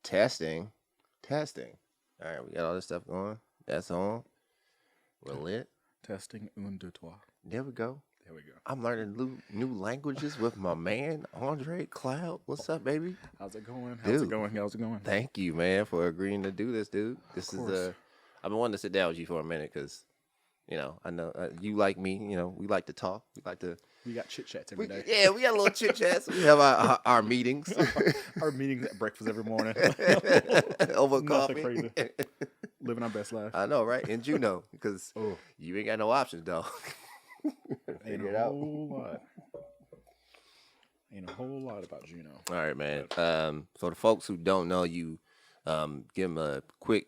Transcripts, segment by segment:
Testing. Testing. All right, we got all this stuff going. That's on. We're lit. Testing un, deux, trois. There we go. There we go. I'm learning new languages with my man, Andre Cloud. What's up, baby? How's it going? How's it going? How's it going? Thank you, man, for agreeing to do this, dude. Of course. I've been wanting to sit down with you for a minute because, I know you like me. We like to talk. We got chit chats every day. Yeah, we got a little chit chats. We have our meetings. Our meetings at breakfast every morning. Over Nothing coffee. crazy. Living our best life. I know, right? In Juneau, because you ain't got no options, dog. Ain't a whole lot. Ain't a whole lot about Juneau. All right, man. For the folks who don't know you, give them a quick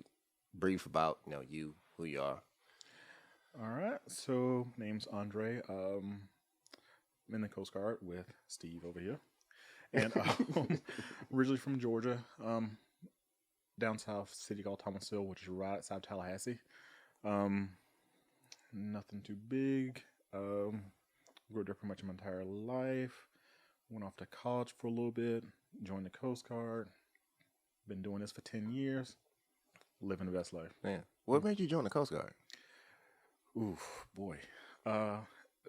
brief about you, who you are. All right. So, name's Andre. I'm in the Coast Guard with Steve over here. And originally from Georgia, down south, city called Thomasville, which is right outside Tallahassee. Nothing too big. Grew up there pretty much my entire life. Went off to college for a little bit. Joined the Coast Guard. Been doing this for 10 years. Living the best life. Man, what made you join the Coast Guard? Oof, boy.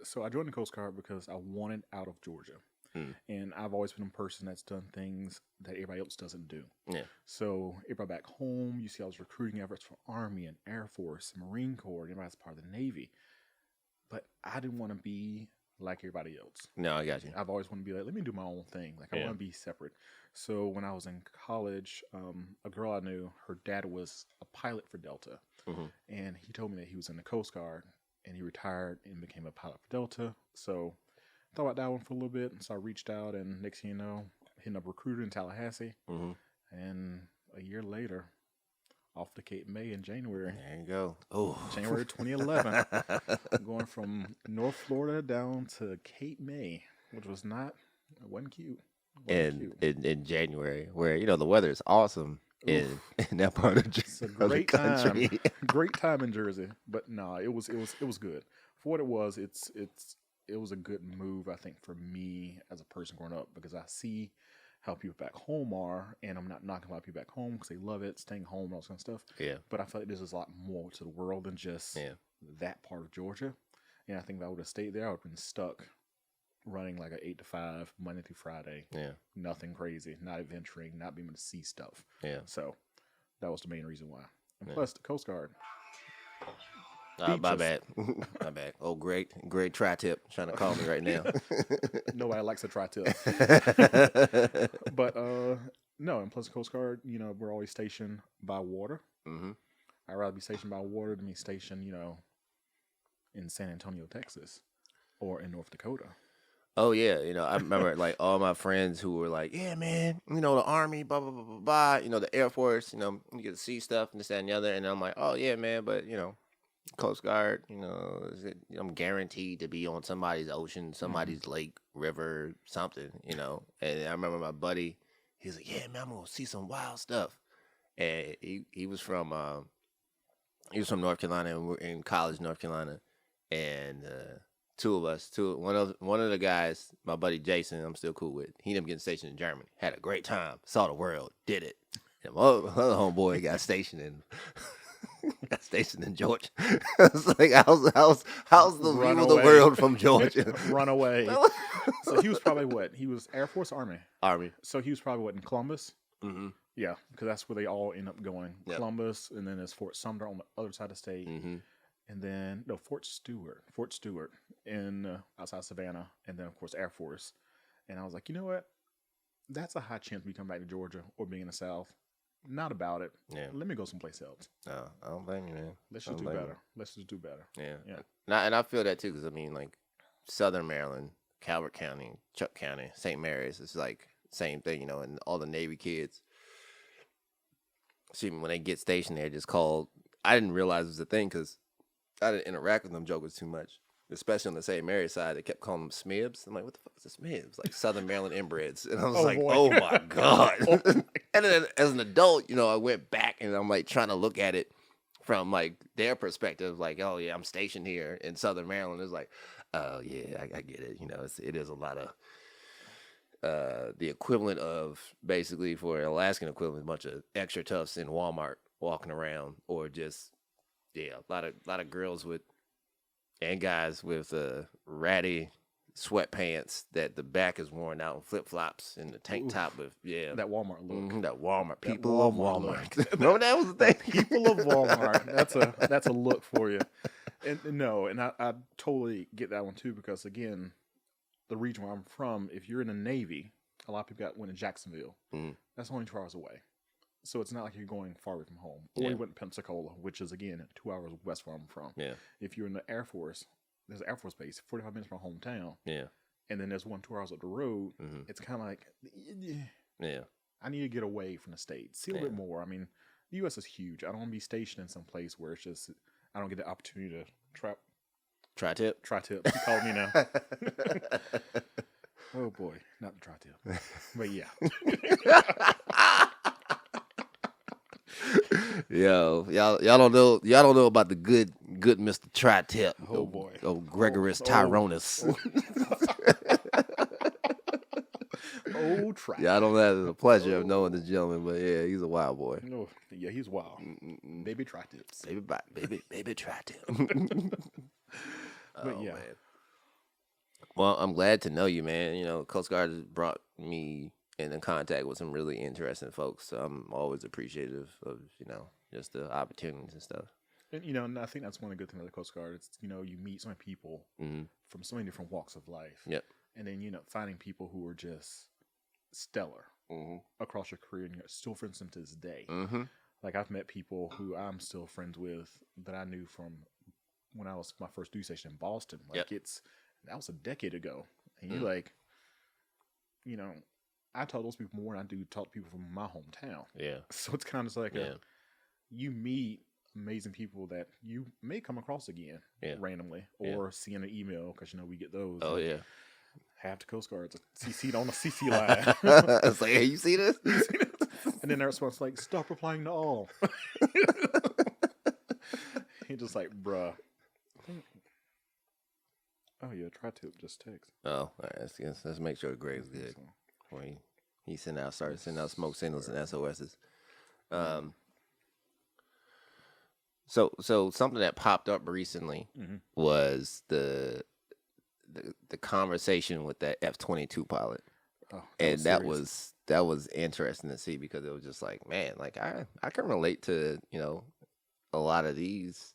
So I joined the Coast Guard because I wanted out of Georgia. And I've always been a person that's done things that everybody else doesn't do. Yeah. So everybody back home, you see all those recruiting efforts for Army and Air Force and Marine Corps, and everybody's part of the Navy. But I didn't want to be like everybody else. No, I got you. I've always wanted to be like, let me do my own thing. Like, I want to be separate. So when I was in college, a girl I knew, her dad was a pilot for Delta. And he told me that he was in the Coast Guard, and he retired and became a pilot for Delta. So I thought about that one for a little bit. And so I reached out, and next thing you know, hitting up a recruiter in Tallahassee. And a year later, off to Cape May in January. There you go. Oh, January 2011. Going from North Florida down to Cape May, which wasn't cute. In January, where the weather is awesome in that part of It's a the great country. time. Great time in Jersey. But no, it was good. For what it was, it was a good move, I think, for me as a person growing up, because I see how people back home are, and I'm not knocking a lot of people back home because they love it, staying home and all this kind of stuff. Yeah. But I feel like there's a lot more to the world than just that part of Georgia. And I think if I would have stayed there, I would have been stuck running like an 8 to 5, Monday through Friday. Yeah. Nothing crazy, not adventuring, not being able to see stuff. Yeah. So that was the main reason why. And plus the Coast Guard. My bad. My bad. Oh, great tri-tip trying to call me right now. Nobody likes a tri-tip. But no, and plus the Coast Guard, we're always stationed by water. I'd rather be stationed by water than be stationed, in San Antonio, Texas, or in North Dakota. Oh yeah, I remember like all my friends who were like, yeah, man, the Army, blah blah blah blah blah, the Air Force, you get to see stuff and this that and the other, and I'm like, oh yeah, man, but Coast Guard, I'm guaranteed to be on somebody's ocean, somebody's lake, river, something, And I remember my buddy, he was like, yeah, man, I'm gonna see some wild stuff, and he was from North Carolina, and we were in college, North Carolina, and one of the guys, my buddy Jason, I'm still cool with. He ended up getting stationed in Germany. Had a great time, saw the world, did it. And my other homeboy got stationed in Georgia. It's like how's the view of the world from Georgia? Run away. So he was probably what? He was Air Force, Army. So he was probably what, in Columbus? Yeah, because that's where they all end up going. Yep. Columbus, and then there's Fort Sumter on the other side of the state. And then, Fort Stewart in outside Savannah, and then, of course, Air Force. And I was like, you know what? That's a high chance we come back to Georgia or being in the South. Not about it. Yeah. Let me go someplace else. No, I don't blame you, man. Let's just do better. Let's just do better. Yeah. And I feel that, too, because, like, Southern Maryland, Calvert County, Chuck County, St. Mary's, it's like same thing, and all the Navy kids, see, when they get stationed there, just called, I didn't realize it was a thing because I didn't interact with them jokers too much, especially on the St. Mary's side. They kept calling them Smibs. I'm like, what the fuck is a Smibs? Like Southern Maryland inbreds. And I was like, boy. Oh my God. And then as an adult, I went back and I'm like trying to look at it from like their perspective, like, oh yeah, I'm stationed here in Southern Maryland. It's like, oh yeah, I get it. It is a lot of the equivalent of basically for an Alaskan equivalent, a bunch of extra toughs in Walmart walking around, or just a lot of girls with and guys with ratty sweatpants that the back is worn out, and flip flops and the tank top with that Walmart look. that Walmart people Walmart of Walmart. Remember that was the thing. People of Walmart. That's a look for you. And no, and I totally get that one too, because again, the region where I'm from, if you're in the Navy, a lot of people went to Jacksonville. That's only 2 hours away. So it's not like you're going far away from home. Or you went to Pensacola, which is, again, 2 hours west where I'm from. Yeah. If you're in the Air Force, there's an Air Force base, 45 minutes from my hometown. Yeah. And then there's 2 hours up the road. It's kind of like, I need to get away from the States. See a little bit more. I mean, the U.S. is huge. I don't want to be stationed in some place where it's just, I don't get the opportunity to Tri-tip. Tri-tip. You called me now. Oh, boy. Not the tri-tip. But yeah. Yo, y'all don't know about the good Mr. Tri-Tip. Oh boy. Oh, Gregorus Tyrannus. Oh, Tri. Y'all don't have the pleasure of knowing this gentleman, but yeah, he's a wild boy. Oh, yeah, he's wild. Baby Tri-Tips. Baby Tri-Tip. But yeah. Man. Well, I'm glad to know you, man. You know, Coast Guard has brought me in contact with some really interesting folks. So I'm always appreciative of, just the opportunities and stuff. And, and I think that's one of the good things about the Coast Guard. It's, you meet so many people from so many different walks of life. Yep. And then, finding people who are just stellar across your career, and you're still friends with them to this day. Like, I've met people who I'm still friends with that I knew from when I was my first duty station in Boston. Like, that was a decade ago. And you're like, I talk to those people more than I do talk to people from my hometown. Yeah. So it's kind of like you meet amazing people that you may come across again randomly, or see in an email, because we get those. Oh, yeah. Half the Coast Guard's CC'd on the CC line. It's like, hey, you see this? And then their response like, stop replying to all. He's just like, bruh. Oh yeah, Tri-Tip just text. Oh, all right. Let's make sure Greg's good before he started sending out smoke signals and SOSs. So something that popped up recently was the conversation with that F22 pilot, and that was interesting to see, because it was just like, man, like I can relate to a lot of these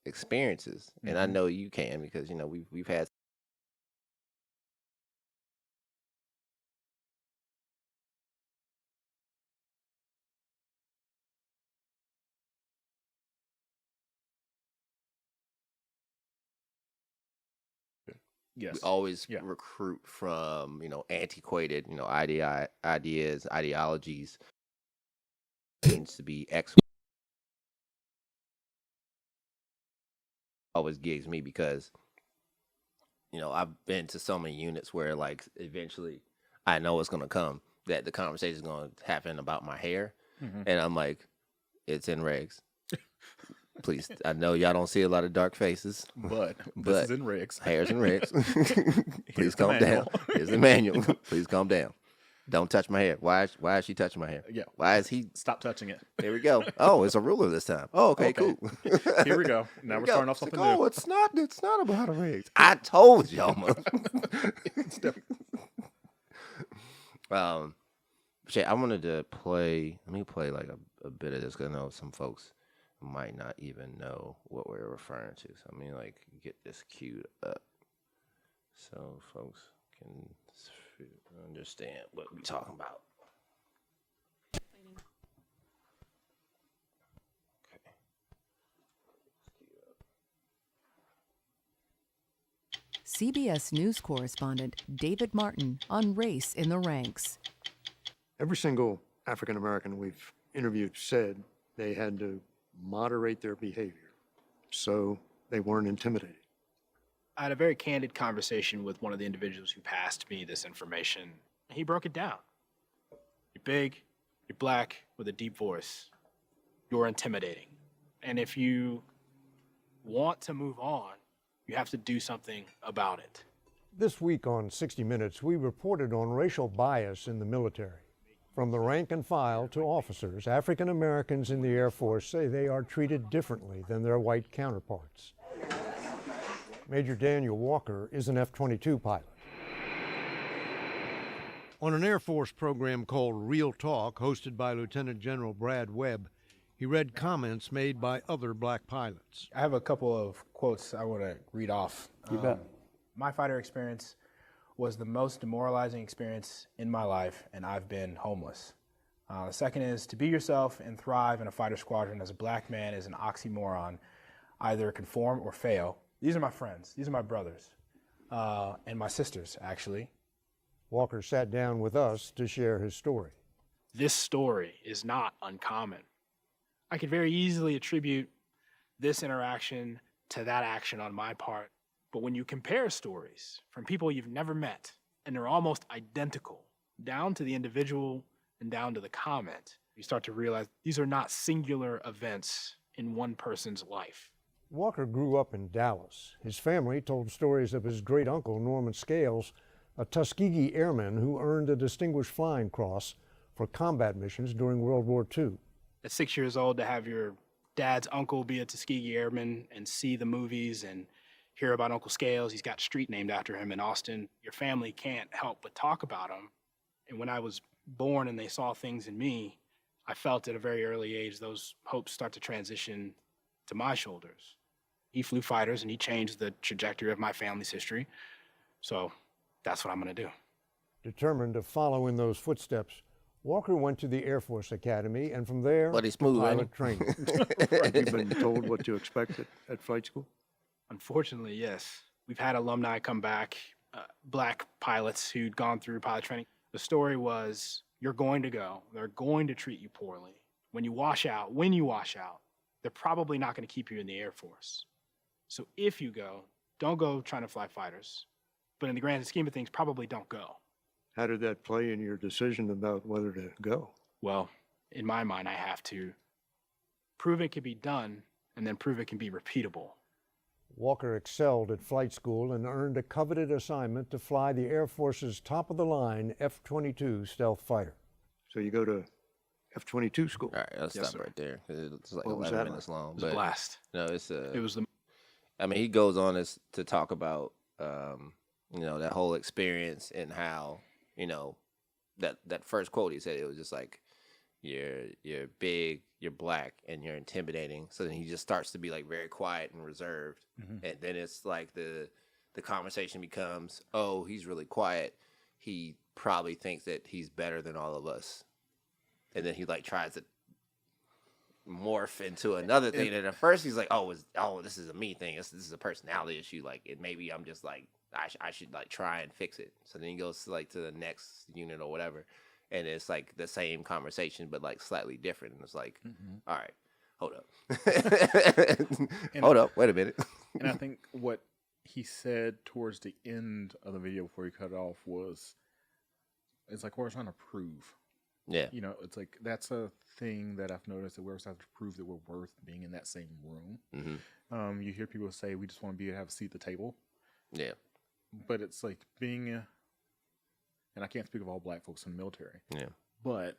experiences, and I know you can, because we've had. Yes. We always recruit from, antiquated, ideas, ideologies. It means to be X. Always gigs me, because, I've been to so many units where, like, eventually I know it's going to come, that the conversation is going to happen about my hair. And I'm like, it's in regs. Please, I know y'all don't see a lot of dark faces, but this is in regs. Hair's in regs. Please calm down. Here's the manual. Please calm down. Don't touch my hair. Why is she touching my hair? Yeah. Why is he? Stop touching it. There we go. Oh, it's a ruler this time. Oh, okay. Cool. Here we go. Now we're starting off something new. Oh, it's not about a regs. I told y'all. Shit, I wanted to play. Let me play like a bit of this, because I know some folks might not even know what we're referring to. So let me get this queued up so folks can understand what we're talking about. Okay. CBS News correspondent David Martin on race in the ranks. Every single African American we've interviewed said they had to moderate their behavior so they weren't intimidated. I had a very candid conversation with one of the individuals who passed me this information. He broke it down. You're big, you're black, with a deep voice. You're intimidating. And if you want to move on, you have to do something about it. This week on 60 Minutes, we reported on racial bias in the military. From the rank and file to officers, African Americans in the Air Force say they are treated differently than their white counterparts. Major Daniel Walker is an F-22 pilot. On an Air Force program called Real Talk, hosted by Lieutenant General Brad Webb, he read comments made by other black pilots. I have a couple of quotes I want to read off. You bet. My fighter experience was the most demoralizing experience in my life, and I've been homeless. The second is, to be yourself and thrive in a fighter squadron as a black man is an oxymoron. Either conform or fail. These are my friends. These are my brothers. And my sisters, actually. Walker sat down with us to share his story. This story is not uncommon. I could very easily attribute this interaction to that action on my part. But when you compare stories from people you've never met, and they're almost identical, down to the individual and down to the comment, you start to realize these are not singular events in one person's life. Walker grew up in Dallas. His family told stories of his great uncle, Norman Scales, a Tuskegee airman who earned a Distinguished Flying Cross for combat missions during World War II. At 6 years old, to have your dad's uncle be a Tuskegee airman and see the movies and hear about Uncle Scales, he's got a street named after him in Austin. Your family can't help but talk about him. And when I was born and they saw things in me, I felt at a very early age those hopes start to transition to my shoulders. He flew fighters and he changed the trajectory of my family's history. So that's what I'm gonna do. Determined to follow in those footsteps, Walker went to the Air Force Academy and from there, But he's smooth, ain't pilot training. Have you been told what to expect at flight school? Unfortunately, yes. We've had alumni come back, black pilots who'd gone through pilot training. The story was, you're going to go, they're going to treat you poorly. When you wash out, they're probably not gonna keep you in the Air Force. So if you go, don't go trying to fly fighters. But in the grand scheme of things, probably don't go. How did that play in your decision about whether to go? Well, in my mind, I have to prove it can be done and then prove it can be repeatable. Walker excelled at flight school and earned a coveted assignment to fly the Air Force's top-of-the-line F-22 stealth fighter. So you go to F-22 school. All right, let's Yes, stop sir. right there. 'Cause it's like What was 11 that minutes long. It was a blast. No, It was the I mean, he goes on to talk about, that whole experience and how, that first quote he said, it was just like, you're big, you're black, and you're intimidating. So then he just starts to be like very quiet and reserved. Mm-hmm. And then it's like the conversation becomes, oh, he's really quiet. He probably thinks that he's better than all of us. And then he like tries to morph into another thing. And at first he's like, oh, this is a me thing. This is a personality issue. Like, maybe I'm just like, I should like try and fix it. So then he goes to the next unit or whatever. And it's like the same conversation, but like slightly different. And it's like, all right, hold up. Hold up. Wait a minute. And I think what he said towards the end of the video before he cut it off was, it's like we're trying to prove. Yeah. It's like that's a thing that I've noticed that we always have to prove that we're worth being in that same room. Mm-hmm. You hear people say we just want to be able to have a seat at the table. Yeah. But it's like being and I can't speak of all black folks in the military. Yeah. But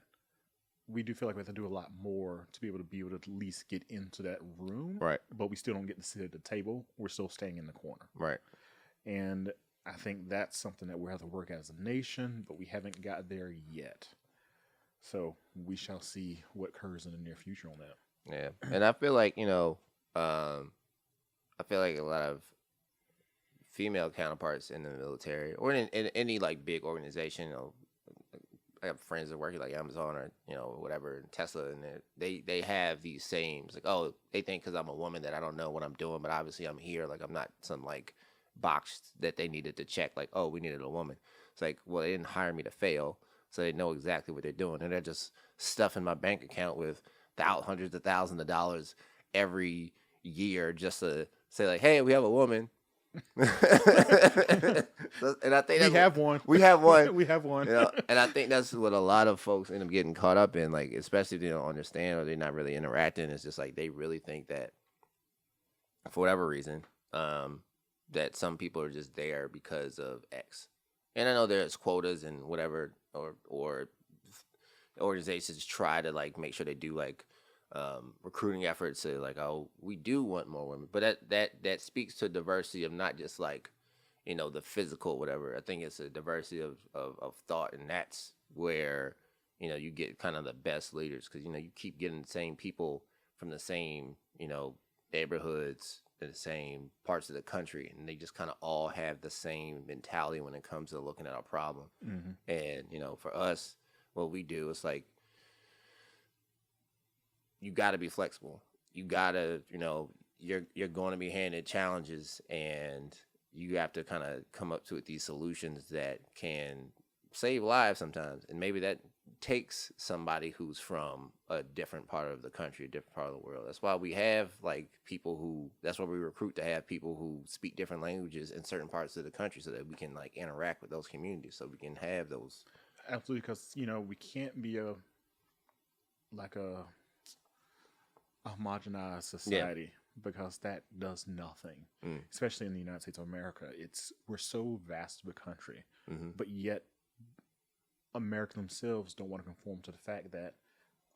we do feel like we have to do a lot more to be able to at least get into that room. Right. But we still don't get to sit at the table. We're still staying in the corner. Right. And I think that's something that we have to work at as a nation, but we haven't got there yet. So we shall see what occurs in the near future on that. Yeah. And I feel like, a lot of female counterparts in the military or in any like big organization, I have friends that work at like Amazon or, whatever, Tesla, and they have these sayings like, oh, they think because I'm a woman that I don't know what I'm doing, but obviously I'm here. Like, I'm not some like box that they needed to check, like, oh, we needed a woman. It's like, well, they didn't hire me to fail. So they know exactly what they're doing. And they're just stuffing my bank account with hundreds of thousands of dollars every year just to say like, hey, we have a woman. And I think We have one. We have one. We have one. And I think that's what a lot of folks end up getting caught up in, like, especially if they don't understand or they're not really interacting. It's just like they really think that for whatever reason, that some people are just there because of X. And I know there's quotas and whatever, or organizations try to like make sure they do like recruiting efforts to like, oh, we do want more women, but that speaks to diversity of not just like, you know, the physical whatever. I think it's a diversity of thought, and that's where, you know, you get kind of the best leaders, because, you know, you keep getting the same people from the same, you know, neighborhoods, the same parts of the country, and they just kind of all have the same mentality when it comes to looking at a problem. And, you know, for us, what we do is like, you got to be flexible. You got to, you know, you're going to be handed challenges, and you have to kind of come up with these solutions that can save lives sometimes. And maybe that takes somebody who's from a different part of the country, a different part of the world. That's why we have like people that's why we recruit to have people who speak different languages in certain parts of the country, so that we can like interact with those communities, so we can have those. Absolutely, because, you know, we can't be a homogenized society, because that does nothing. Especially in the United States of America, we're so vast of a country, but yet Americans themselves don't want to conform to the fact that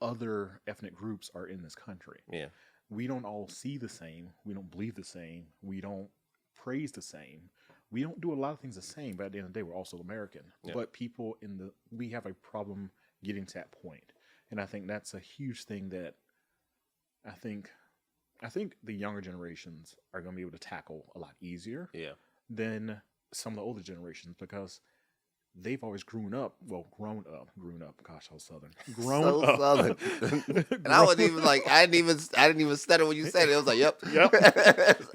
other ethnic groups are in this country. Yeah. We don't all see the same. We don't believe the same. We don't praise the same. We don't do a lot of things the same, but at the end of the day, we're also American. Yeah. But we have a problem getting to that point. And I think that's a huge thing that I think the younger generations are going to be able to tackle a lot easier than some of the older generations, because they've always grown up. Gosh, I was Southern. So Southern. And I wasn't even like, I didn't even stutter when you said it. I was like, yep.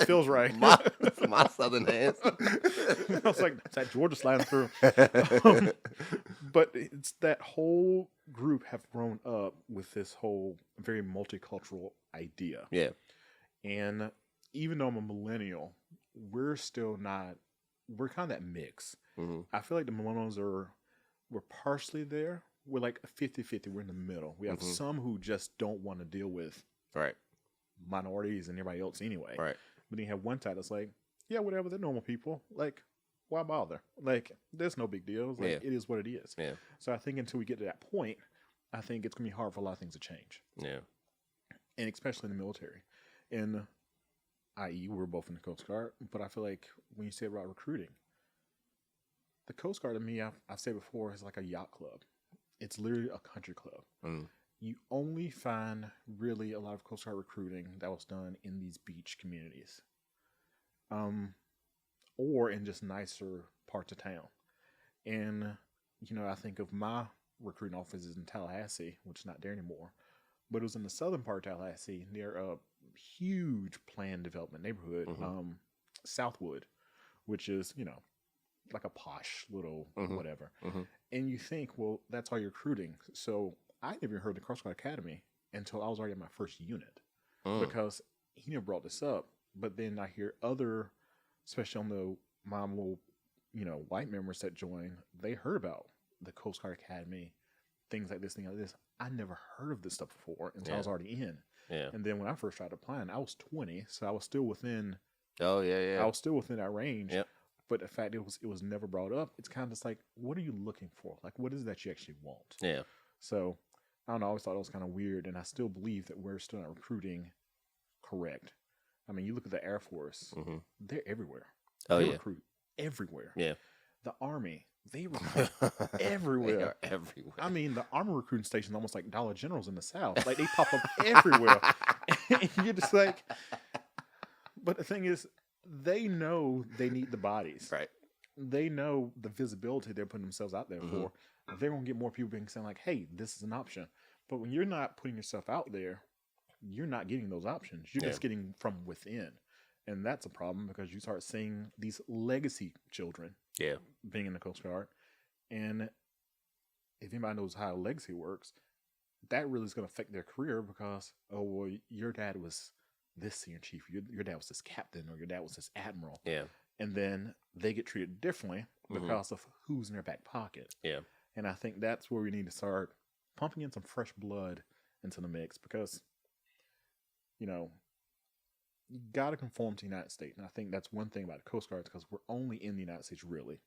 Feels right. My Southern hands. I was like, it's that Georgia sliding through. But it's that whole group have grown up with this whole very multicultural idea. Yeah. And even though I'm a millennial, we're kind of that mix. I feel like the millennials we're partially there. We're like 50-50. We're in the middle. We have some who just don't want to deal with minorities and everybody else anyway. Right. But then you have one side that's like, yeah, whatever, they're normal people. Like, why bother? Like, there's no big deal. Like, it is what it is. Yeah. So I think until we get to that point, I think it's going to be hard for a lot of things to change. Yeah. And especially in the military. And i.e., we're both in the Coast Guard, but I feel like when you say about recruiting, the Coast Guard to me, I've said before, is like a yacht club. It's literally a country club. You only find really a lot of Coast Guard recruiting that was done in these beach communities, or in just nicer parts of town. And, you know, I think of my recruiting offices in Tallahassee, which is not there anymore, but it was in the southern part of Tallahassee near a huge planned development neighborhood, Southwood, which is, you know, like a posh little whatever. And you think, well, that's all you're recruiting. So I never heard the Coast Guard Academy until I was already at my first unit, because he never brought this up. But then I hear other, especially on the little, you know, white members that join, they heard about the Coast Guard Academy, things like this, I never heard of this stuff before until I was already in. Yeah. And then when I first tried applying, I was 20, so I was still within. I was still within that range. Yep. But the fact it was never brought up, it's kind of just like, what are you looking for? Like, what is it that you actually want? Yeah. So I don't know. I always thought it was kind of weird, and I still believe that we're still not recruiting correct. I mean, you look at the Air Force; they're everywhere. They recruit everywhere. Yeah. The Army, they recruit everywhere. They are everywhere. I mean, the Army recruiting station is almost like Dollar Generals in the South. Like, they pop up everywhere. And you're just like, but the thing is, they know they need the bodies. Right. They know the visibility they're putting themselves out there for. They're going to get more people being saying like, hey, this is an option. But when you're not putting yourself out there, you're not getting those options. You're just getting from within. And that's a problem, because you start seeing these legacy children being in the Coast Guard. And if anybody knows how legacy works, that really is going to affect their career, because, oh, well, your dad was this senior chief, your dad was this captain, or your dad was this admiral. Yeah. And then they get treated differently because of who's in their back pocket. Yeah. And I think that's where we need to start pumping in some fresh blood into the mix, because, you know, you got to conform to the United States. And I think that's one thing about the Coast Guard, because we're only in the United States, really.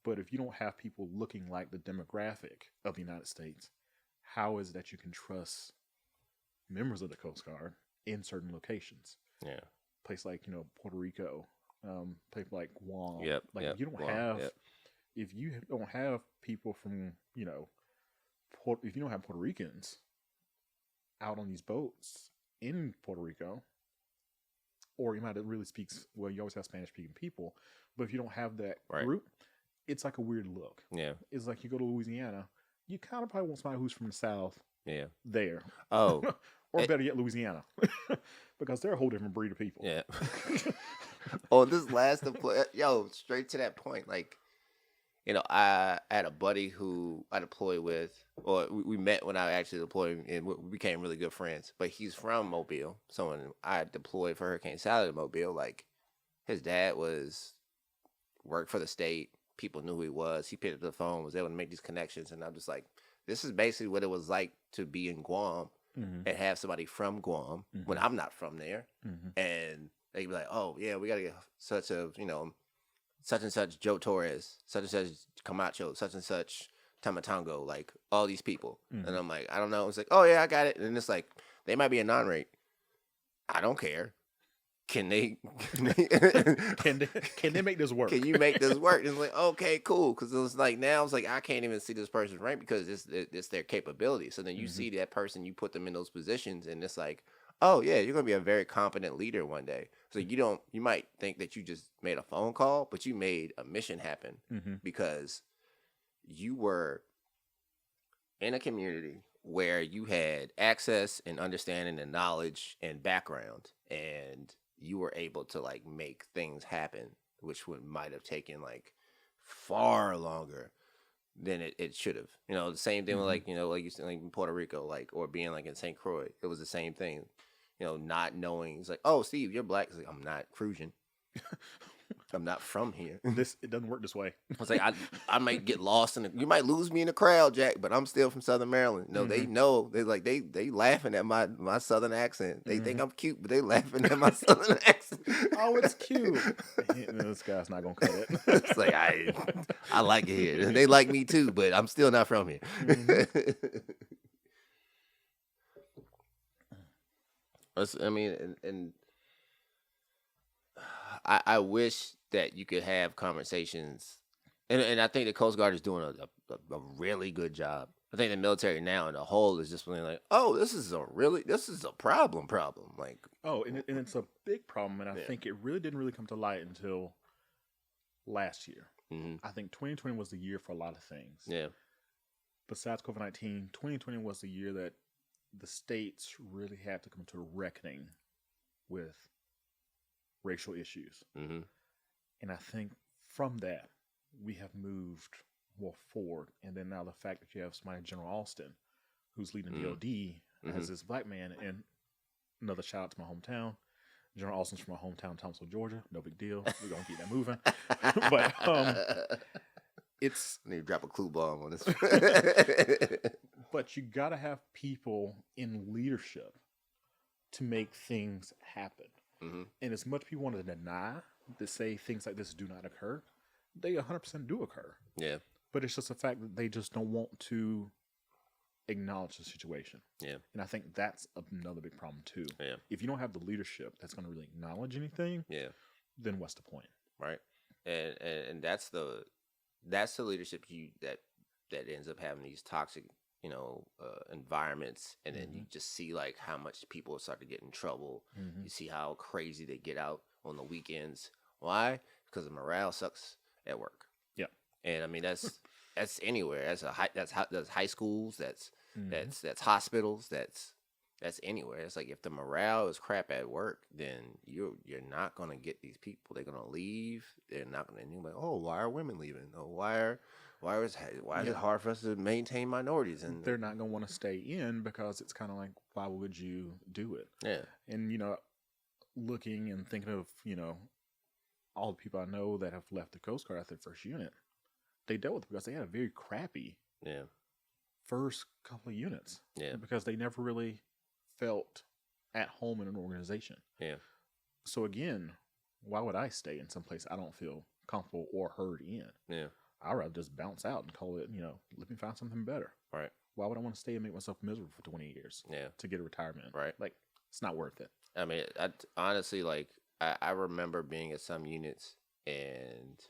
But if you don't have people looking like the demographic of the United States, how is it that you can trust members of the Coast Guard in certain locations? Yeah. Place like, Puerto Rico, place like Guam. Yep. Like yep. if you don't Guam, have, yep. if you don't have people from, if you don't have Puerto Ricans out on these boats in Puerto Rico, or you might really speaks, well, you always have Spanish speaking people, but if you don't have that Right. group, it's like a weird look. Yeah. It's like you go to Louisiana, you kind of probably want somebody who's from the South Yeah. there. Oh. Or better yet, Louisiana. Because they're a whole different breed of people. Yeah. Oh, this last deploy, straight to that point. Like, I had a buddy who I deployed with, or we met when I actually deployed, and we became really good friends. But he's from Mobile. So when I deployed for Hurricane Sally to Mobile, like, his dad worked for the state. People knew who he was. He picked up the phone, was able to make these connections. And I'm just like, this is basically what it was like to be in Guam. Mm-hmm. And have somebody from Guam when I'm not from there, and they'd be like, "Oh yeah, we gotta get such and such Joe Torres, such and such Camacho, such and such Tamatongo, like all these people." And I'm like, I don't know. It's like, oh yeah, I got it. And it's like, they might be a non-rate. I don't care. Can they Can they make this work? Can you make this work? And it's like, okay, cool. Because it was like, now it's like, I can't even see this person's rank because it's their capability. So then you see that person, you put them in those positions, and it's like, oh yeah, you're gonna be a very competent leader one day. So you might think that you just made a phone call, but you made a mission happen because you were in a community where you had access and understanding and knowledge and background, and you were able to like make things happen, which might have taken like far longer than it should have. The same thing with like, like you said, like in Puerto Rico, like, or being like in St. Croix, it was the same thing. Not knowing, it's like, oh, Steve, you're black. It's like, I'm not Crucian. I'm not from here. It doesn't work this way. It's like I might get lost you might lose me in the crowd, Jack, but I'm still from Southern Maryland. They know. They like they laughing at my Southern accent. They think I'm cute, but they laughing at my Southern accent. Oh, it's cute. This guy's not gonna cut it. It's like I like it here, and they like me too, but I'm still not from here. I mean, and I wish that you could have conversations, and I think the Coast Guard is doing a really good job. I think the military now in the whole is just feeling like, oh, this is a problem. Like, oh, and it's a big problem, and I think it really didn't really come to light until last year. I think 2020 was the year for a lot of things. Yeah. Besides COVID-19, 2020 was the year that the states really had to come to a reckoning with racial issues. And I think from that, we have moved more forward. And then now the fact that you have somebody, General Austin, who's leading DOD as this black man, and another shout out to my hometown. General Austin's from my hometown, Thomasville, Georgia. No big deal. We're going to keep that moving. But it's... I need to drop a clue bomb on this. But you got to have people in leadership to make things happen. And as much people want to deny, to say things like this do not occur, they 100% do occur. Yeah. But it's just the fact that they just don't want to acknowledge the situation. Yeah. And I think that's another big problem too. Yeah. If you don't have the leadership that's going to really acknowledge anything, then what's the point? Right. And that's the leadership that ends up having these toxic, environments, and then you just see like how much people start to get in trouble. You see how crazy they get out on the weekends. Why? Because the morale sucks at work. Yeah. And I mean that's anywhere. That's high schools. That's hospitals. That's anywhere. It's like if the morale is crap at work, then you're not gonna get these people. They're gonna leave. They're not gonna. Like, oh, why are women leaving? Oh, why is it hard for us to maintain minorities? And they're not gonna want to stay in because it's kind of like, why would you do it? Yeah. And looking and thinking of all the people I know that have left the Coast Guard after the first unit, they dealt with it because they had a very crappy first couple of units. Yeah. Because they never really felt at home in an organization. Yeah. So again, why would I stay in some place I don't feel comfortable or heard in? Yeah. I'd rather just bounce out and call it, let me find something better. Right. Why would I want to stay and make myself miserable for 20 years? Yeah. To get a retirement. Right. Like, it's not worth it. I mean, honestly, like, I remember being at some units and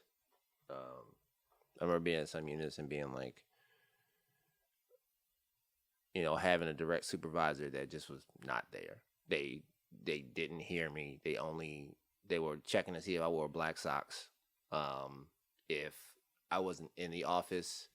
being like, having a direct supervisor that just was not there. They didn't hear me. They were checking to see if I wore black socks. If I wasn't in the office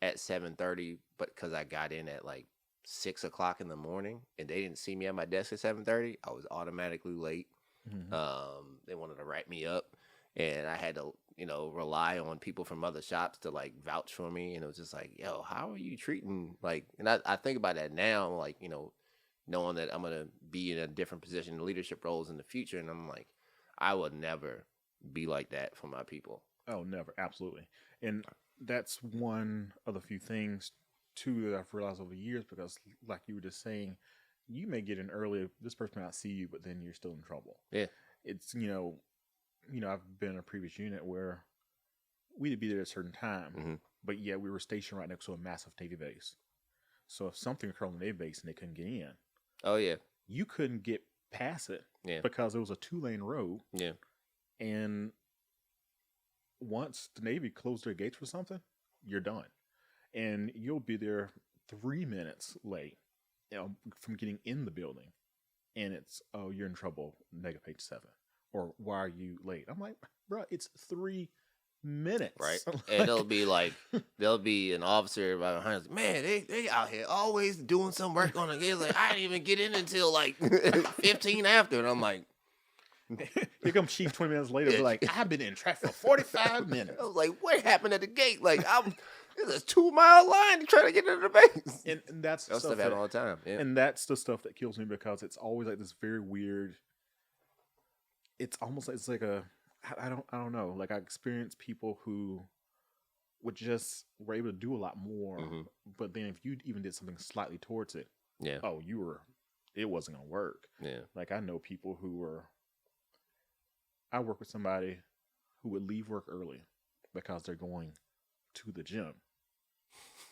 at 7:30, but because I got in at like 6 o'clock in the morning and they didn't see me at my desk at 7:30, I was automatically late. Mm-hmm. They wanted to write me up, and I had to, rely on people from other shops to like vouch for me. And it was just like, yo, how are you treating like? And I think about that now, like, knowing that I'm gonna be in a different position in leadership roles in the future, and I'm like, I would never be like that for my people. Oh, never. Absolutely. And that's one of the few things, too, that I've realized over the years, because like you were just saying, you may get in early, this person may not see you, but then you're still in trouble. Yeah. It's, I've been in a previous unit where we'd be there at a certain time, but yeah, we were stationed right next to a massive Navy base. So if something occurred on the Navy base and they couldn't get in, oh yeah, you couldn't get past it, because it was a 2-lane road. Yeah. And once the Navy closed their gates for something, you're done. And you'll be there 3 minutes late, from getting in the building. And it's, oh, you're in trouble, negative page 7. Or why are you late? I'm like, bro, it's 3 minutes. Right. And there'll be an officer about behind us. Man, they out here always doing some work on the gate. Like, I didn't even get in until like 15 after. And I'm like, here comes Chief 20 minutes later. We're like, I've been in traffic for 45 minutes. I was like, what happened at the gate? Like, there's a 2-mile line to try to get into the base. And that's that stuff happens all the time. Yeah. And that's the stuff that kills me, because it's always like this very weird. It's almost like, it's like I don't know. Like, I experienced people who were able to do a lot more, but then if you even did something slightly towards it, it wasn't gonna work. Yeah. Like, I know people I work with somebody who would leave work early because they're going to the gym,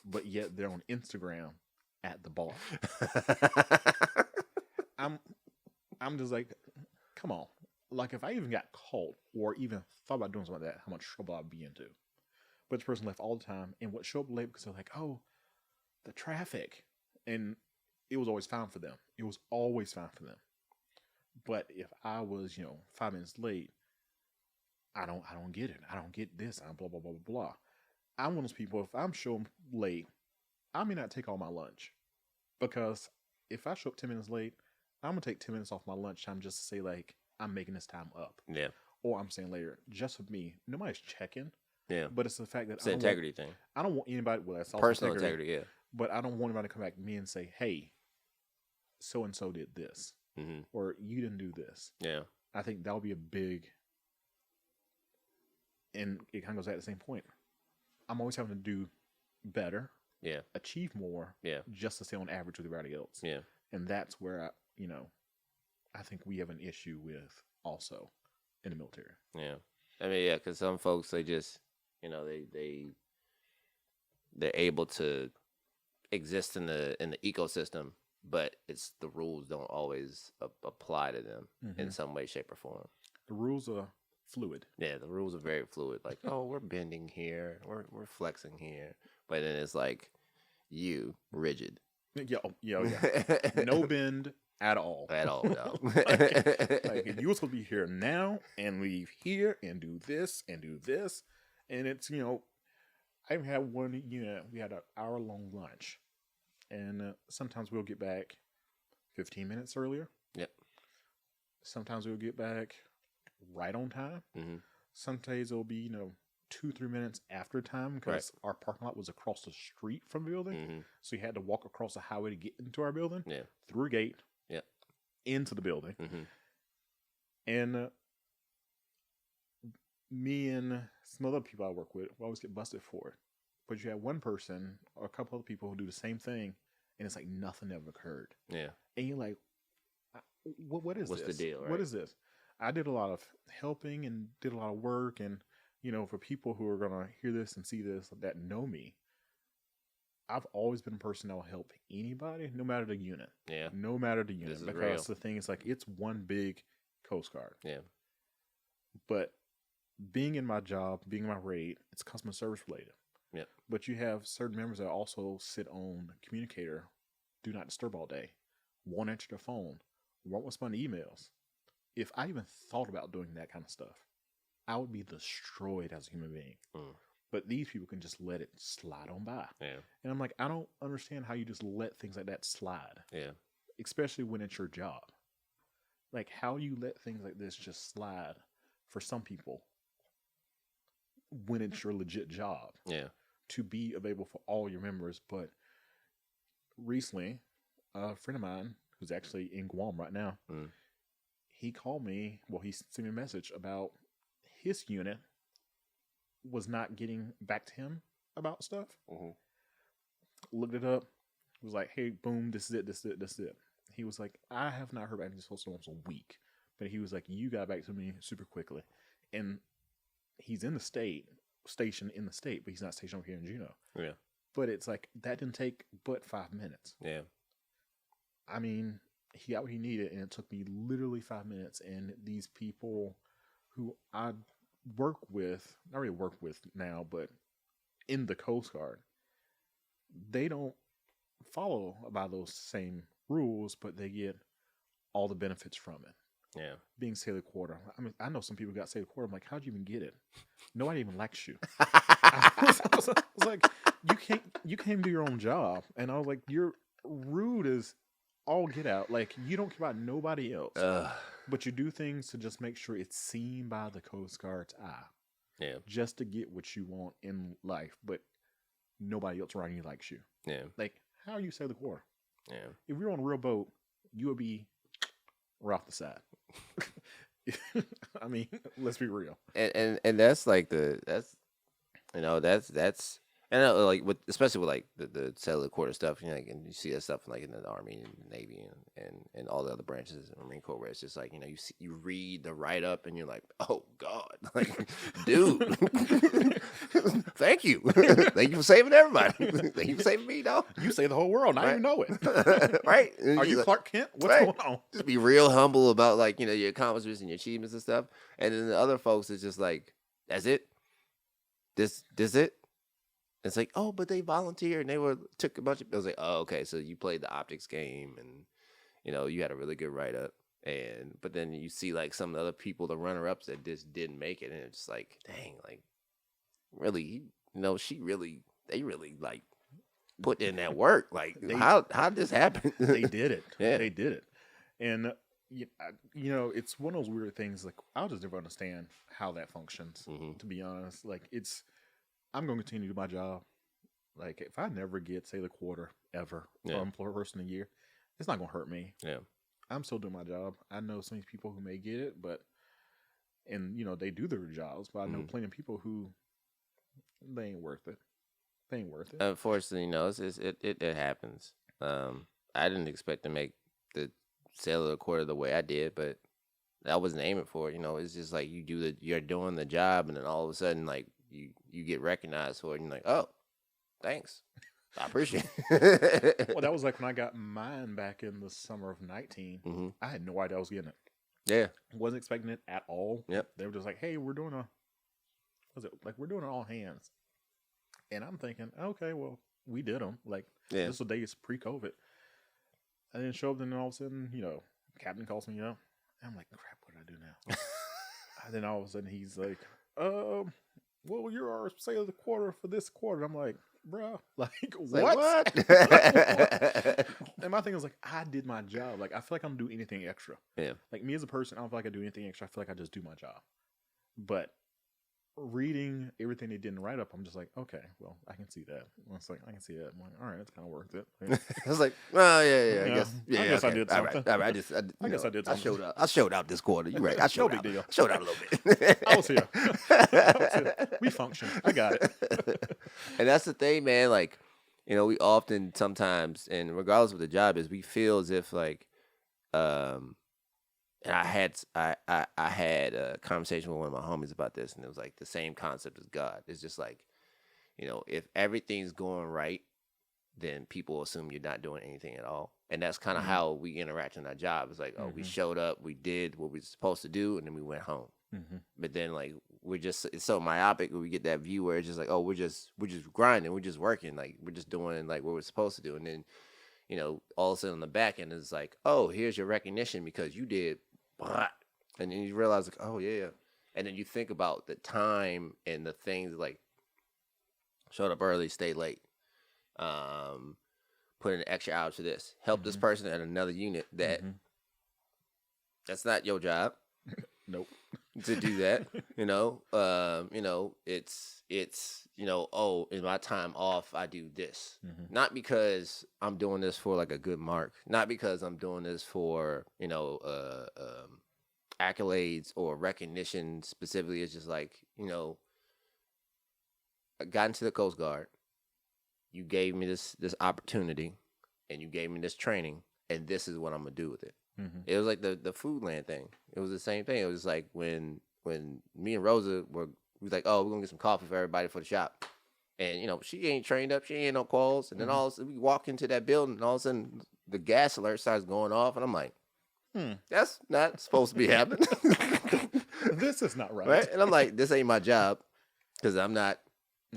but yet they're on Instagram at the bar. I'm just like, come on. Like, if I even got caught or even thought about doing something like that, how much trouble I'd be into. But this person left all the time and would show up late because they're like, oh, the traffic. And it was always fine for them. It was always fine for them. But if I was, 5 minutes late, I don't get it. I don't get this. I'm blah, blah, blah, blah, blah. I'm one of those people, if I'm showing late, I may not take all my lunch. Because if I show up 10 minutes late, I'm going to take 10 minutes off my lunchtime just to say, like, I'm making this time up. Yeah. Or I'm saying later, just with me, nobody's checking. Yeah. But it's the fact that it's an integrity thing. I don't want anybody, well, that's also personal integrity, yeah. But I don't want anybody to come back to me and say, hey, so-and-so did this. Or you didn't do this. Yeah. I think that'll be a big, and it kind of goes back to the same point. I'm always having to do better. Yeah. Achieve more. Yeah. Just to stay on average with everybody else. Yeah. And that's where I think we have an issue with also in the military. Yeah. I mean, yeah, because some folks, they just, they're able to exist in the ecosystem, but it's the rules don't always apply to them in some way, shape, or form. The rules are fluid. Yeah, the rules are very fluid. Like, oh, we're bending here, we're flexing here, but then it's like rigid. Yeah. No bend at all. At all, no. like you were supposed to be here now and leave here and do this. And it's, I even had one unit, we had an hour-long lunch. And sometimes we'll get back 15 minutes earlier. Yep. Sometimes we'll get back right on time. Some days it'll be, 2-3 minutes after time because our parking lot was across the street from the building. So you had to walk across the highway to get into our building. Yeah. Through a gate. Yeah. Into the building. And me and some other people I work with will always get busted for it. But you have one person or a couple other people who do the same thing, and it's like nothing ever occurred. Yeah. And you're like, what is What's this? the deal, right? What is this? I did a lot of helping and did a lot of work. And, for people who are going to hear this and see this that know me, I've always been a person that will help anybody, no matter the unit. Yeah. No matter the unit. This is Because real. the thing is, like, it's one big Coast Guard. Yeah. But being in my job, being in my raid, it's customer service related. Yep. But you have certain members that also sit on communicator, do not disturb all day, won't answer their phone, won't respond to emails. If I even thought about doing that kind of stuff, I would be destroyed as a human being. But these people can just let it slide on by. Yeah. And I'm like, I don't understand how you just let things like that slide. Yeah. Especially when it's your job. Like, how you let things like this just slide for some people when it's your legit job. Yeah. To be available for all your members. But recently, a friend of mine who's actually in Guam right now, he called me. Well, he sent me a message about his unit was not getting back to him about stuff. Looked it up. Was like, hey, boom, this is it. He was like, I have not heard back from this host almost a week. But he was like, you got back to me super quickly. And he's in the stationed in the state, but he's not stationed over here in Juneau. Yeah. But it's like, that didn't take but 5 minutes. Yeah. I mean, he got what he needed, and it took me literally 5 minutes. And these people who I work with, not really work with now, but in the Coast Guard, they don't follow by those same rules, but they get all the benefits from it. Yeah. Being sailor quarter. I mean, I know some people got sailor quarter. I'm like, how'd you even get it? Nobody even likes you. I was like, you can't do your own job. And I was like, you're rude as all get out. Like, you don't care about nobody else. But you do things to just make sure it's seen by the Coast Guard's eye. Yeah. Just to get what you want in life. But nobody else around you likes you. Yeah. Like, how are you sailor quarter? Yeah. If we were on a real boat, you would be right off the side. I mean, let's be real. And that's like that's and like with especially with like the cellular quarter stuff, like, and you see that stuff like in the Army and the Navy and all the other branches of the Marine Corps, where it's just like, you read the write up and you're like, oh God, like, dude, thank you, thank you for saving everybody, thank you for saving me, dog. You save the whole world, I even know it. Right? Are you like, Clark Kent? What's right. going on? Just be real humble about, like, your accomplishments and your achievements and stuff. And then the other folks is just like, that's it. This it. It's like, oh, but they volunteered and took a bunch of. I was like, oh, okay, so you played the optics game and you had a really good write up. But then you see like some of the other people, the runner ups that just didn't make it, and it's just like, dang, like, really, they really like put in that work. Like, how did this happen? They did it. Yeah. They did it. And it's one of those weird things. Like, I'll just never understand how that functions. To be honest, like, I'm going to continue to do my job. Like, if I never get sailor quarter ever or employer person of the year, it's not going to hurt me. Yeah, I'm still doing my job. I know some of these people who may get it, and they do their jobs, but I know plenty of people who they ain't worth it. They ain't worth it. Unfortunately, it happens. I didn't expect to make the sailor quarter the way I did, but I wasn't aiming for it. It's just like you're doing the job, and then all of a sudden, like, you get recognized for it, and you're like, oh, thanks, I appreciate it. Well, that was like when I got mine back in the summer of 19. I had no idea I was getting it. Yeah, wasn't expecting it at all. Yep. They were just like, hey, we're doing we're doing it all hands, and I'm thinking, okay, well, we did them. Like, this was days pre-COVID. I didn't show up, then all of a sudden, captain calls me up. And I'm like, crap, what do I do now? And then all of a sudden he's like, well, you're our sailor of the quarter for this quarter. I'm like, bruh, like, what? And my thing was like, I did my job. Like, I feel like I don't do anything extra. Yeah. Like, me as a person, I don't feel like I do anything extra. I feel like I just do my job. But reading everything they didn't write up, I'm just like, okay, well, I can see that. It's like, I can see that. I'm like, all right, it's kind of worth it. I was like, well, yeah, I guess I did something. All right, I guess I did something. I showed out this quarter. You're right. I showed out. Deal. I showed out a little bit. I was here. We function. I got it. And that's the thing, man. Like, we often sometimes, and regardless of what the job is, we feel as if like, And I had a conversation with one of my homies about this, and it was like the same concept as God. It's just like, if everything's going right, then people assume you're not doing anything at all. And that's kind of how we interact in our job. It's like, we showed up, we did what we were supposed to do, and then we went home. But then like it's so myopic when we get that view where it's just like, oh, we're just grinding, we're just working, like we're just doing like what we're supposed to do. And then, all of a sudden on the back end it's like, oh, here's your recognition because you did blah. And then you realize like, oh yeah. And then you think about the time and the things like showed up early, stay late. Put in extra hours for this, help this person at another unit that's not your job. Nope. To do that, it's oh, in my time off I do this, not because I'm doing this for like a good mark, not because I'm doing this for accolades or recognition specifically. It's just like, I got into the Coast Guard. You gave me this opportunity, and you gave me this training, and this is what I'm gonna do with it. It was like the food land thing. It was the same thing. It was like when me and Rosa we was like, oh, we're gonna get some coffee for everybody for the shop, and she ain't trained up, she ain't no calls, and then all of a sudden we walk into that building, and all of a sudden the gas alert starts going off, and I'm like, that's not supposed to be happening. This is not right. Right? And I'm like, this ain't my job because I'm not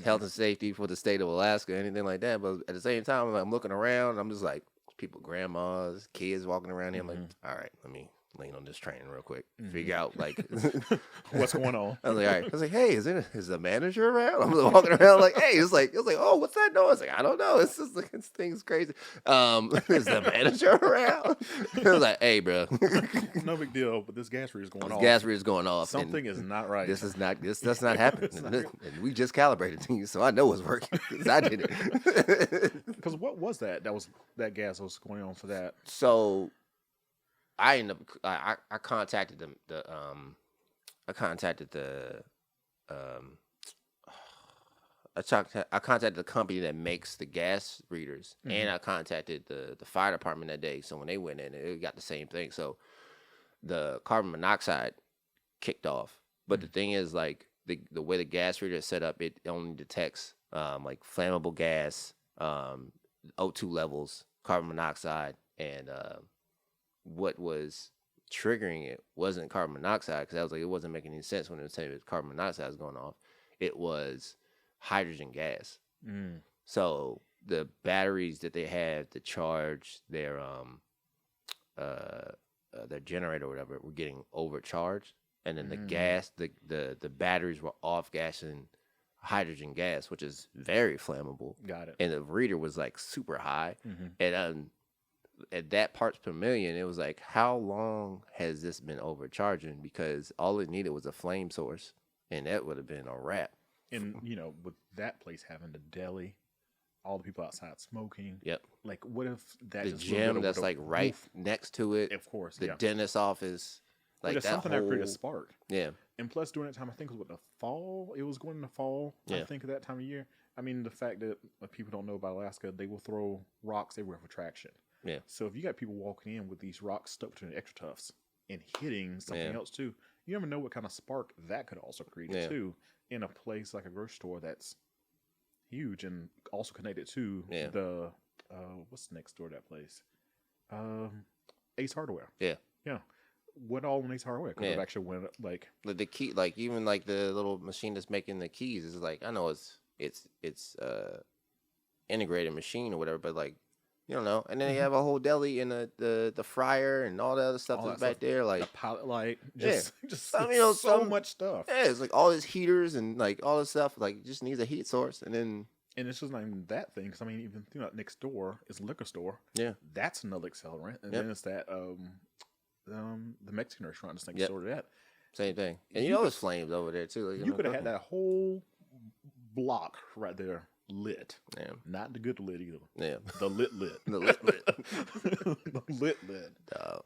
health and safety for the state of Alaska or anything like that. But at the same time, I'm looking around, and I'm just like, people, grandmas, kids walking around here. I'm like, all right, let me lean on this training real quick, figure out like what's going on. I was like, all right. I was like, hey, is the manager around? I'm walking around like, hey, it's like, oh, what's that noise? Like, I don't know. It's just like, this thing's crazy. Is the manager around? I was like, hey, bro, no big deal, but this gas read is going off. Gas read is going off. Something is not right. This does not happen. And we just calibrated things, so I know it's working because I did it. Because what was that? That gas was going on for that. So I ended up. I contacted I contacted the company that makes the gas readers, and I contacted the fire department that day. So when they went in, it got the same thing. So the carbon monoxide kicked off, but the thing is, like the way the gas reader is set up, it only detects like flammable gas, O2 levels, carbon monoxide, and what was triggering it wasn't carbon monoxide, because I was like, it wasn't making any sense when it was saying that carbon monoxide was going off. It was hydrogen gas. So the batteries that they have to charge their generator or whatever were getting overcharged, and then the gas, the batteries were off gassing hydrogen gas, which is very flammable. Got it. And the reader was like super high, and at that parts per million, it was like, how long has this been overcharging? Because all it needed was a flame source, and that would have been a wrap. And with that place having the deli, all the people outside smoking. Yep. Like, what if that The just gym that's like right next to it. Of course. The dentist's office. Like it's that something whole... that created a spark. Yeah. And plus, during that time, I think it was the fall. It was going in the fall. Yeah. I think at that time of year. I mean, the fact that people don't know about Alaska, they will throw rocks everywhere for traction. Yeah. So if you got people walking in with these rocks stuck between the extra tufts and hitting something else too, you never know what kind of spark that could also create too in a place like a grocery store that's huge and also connected to the what's next door to that place? Ace Hardware. Yeah. Yeah. What all in Ace Hardware could have actually went like the key, like even like the little machine that's making the keys is like, I know it's integrated machine or whatever, but like, you don't know. And then they have a whole deli and the fryer and all the other stuff that's back there. Like the pilot light. Just so much stuff. Yeah, it's like all these heaters and like all this stuff. Like just needs a heat source. And it's just not even that thing. Because I mean, even next door is a liquor store. Yeah. That's another accelerant. And then it's that the Mexican restaurant just next door to that. Same thing. And there's flames over there too. Like, you could have had that whole block right there lit. Yeah. Not the good lit either. Yeah. The lit. The lit. The lit.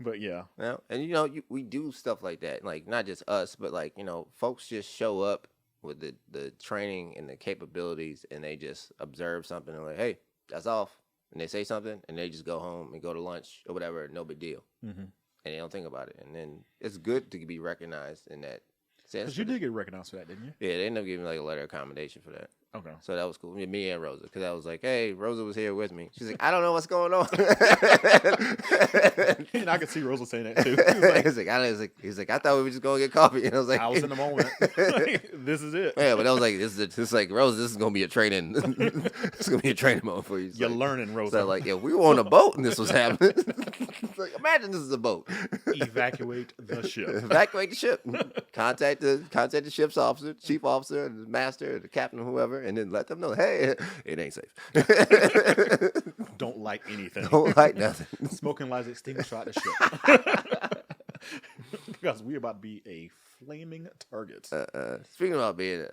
But yeah. Yeah. And we do stuff like that. Like not just us, but like, folks just show up with the training and the capabilities, and they just observe something and like, hey, that's off. And they say something and they just go home and go to lunch or whatever, no big deal. And and they don't think about it. And then it's good to be recognized in that sense. Because you did get recognized for that, didn't you? Yeah, they ended up giving me like a letter of commendation for that. Okay. So that was cool. Me and Rosa, because I was like, hey, Rosa was here with me. She's like, I don't know what's going on. And I could see Rosa saying that too. He's like, I thought we were just going to get coffee. And I was like, I was in the moment. This is it. Yeah, but I was like, this is like, Rosa, this is going to be a training. It's going to be a training moment for you. You're learning, Rosa. So like, if we were on a boat and this was happening, it's like, imagine this is a boat. Evacuate the ship. Evacuate the ship. Contact the ship's officer, chief officer, the master, the captain, whoever, and then let them know, hey, it ain't safe. Don't light anything. Don't light nothing. Smoking lights extinguisher out the ship. Because we're about to be a flaming target. Speaking about being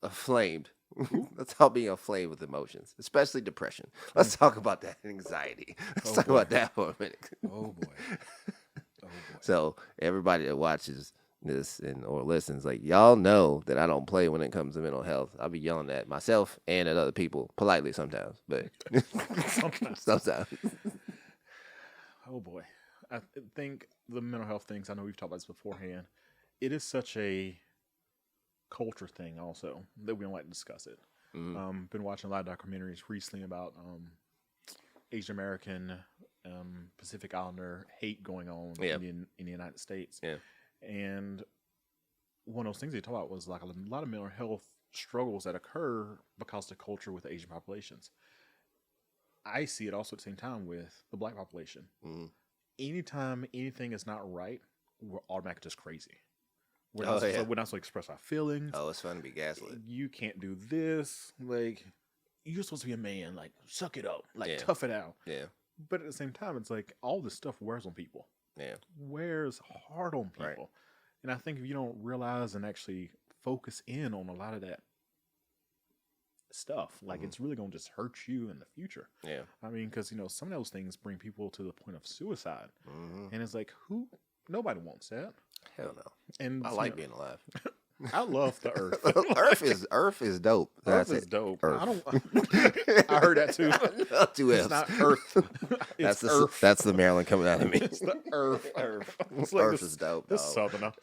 aflamed, let's talk being aflamed with emotions, especially depression. Let's talk about that anxiety. Let's talk about that for a minute. Oh boy. So everybody that watches this or listens, like, y'all know that I don't play when it comes to mental health. I'll be yelling at myself and at other people politely sometimes, but sometimes. Oh boy. I think the mental health things, I know we've talked about this beforehand, it is such a culture thing also that we don't like to discuss it. Mm-hmm. Been watching a lot of documentaries recently about Asian American, Pacific Islander hate going on in the United States. Yeah. And one of those things they talk about was like a lot of mental health struggles that occur because of the culture with the Asian populations. I see it also at the same time with the black population. Mm-hmm. Anytime anything is not right, we're automatically just crazy. We're not supposed to express our feelings. Oh, it's fun to be gaslit. You can't do this. Like, you're supposed to be a man. Like, suck it up. Like, tough it out. Yeah. But at the same time, it's like all this stuff wears on people. Yeah. Wears hard on people. Right. And I think if you don't realize and actually focus in on a lot of that stuff, like, it's really going to just hurt you in the future. Yeah. I mean, because, some of those things bring people to the point of suicide. Mm-hmm. And it's like, nobody wants that. Hell no. And I like being alive. I love the earth. Earth is dope. Earth is dope. Earth. I heard that too. Two F's. It's not Earth. It's Earth. That's the Maryland coming out of me. It's the Earth. It's like Earth is dope. This Southerner.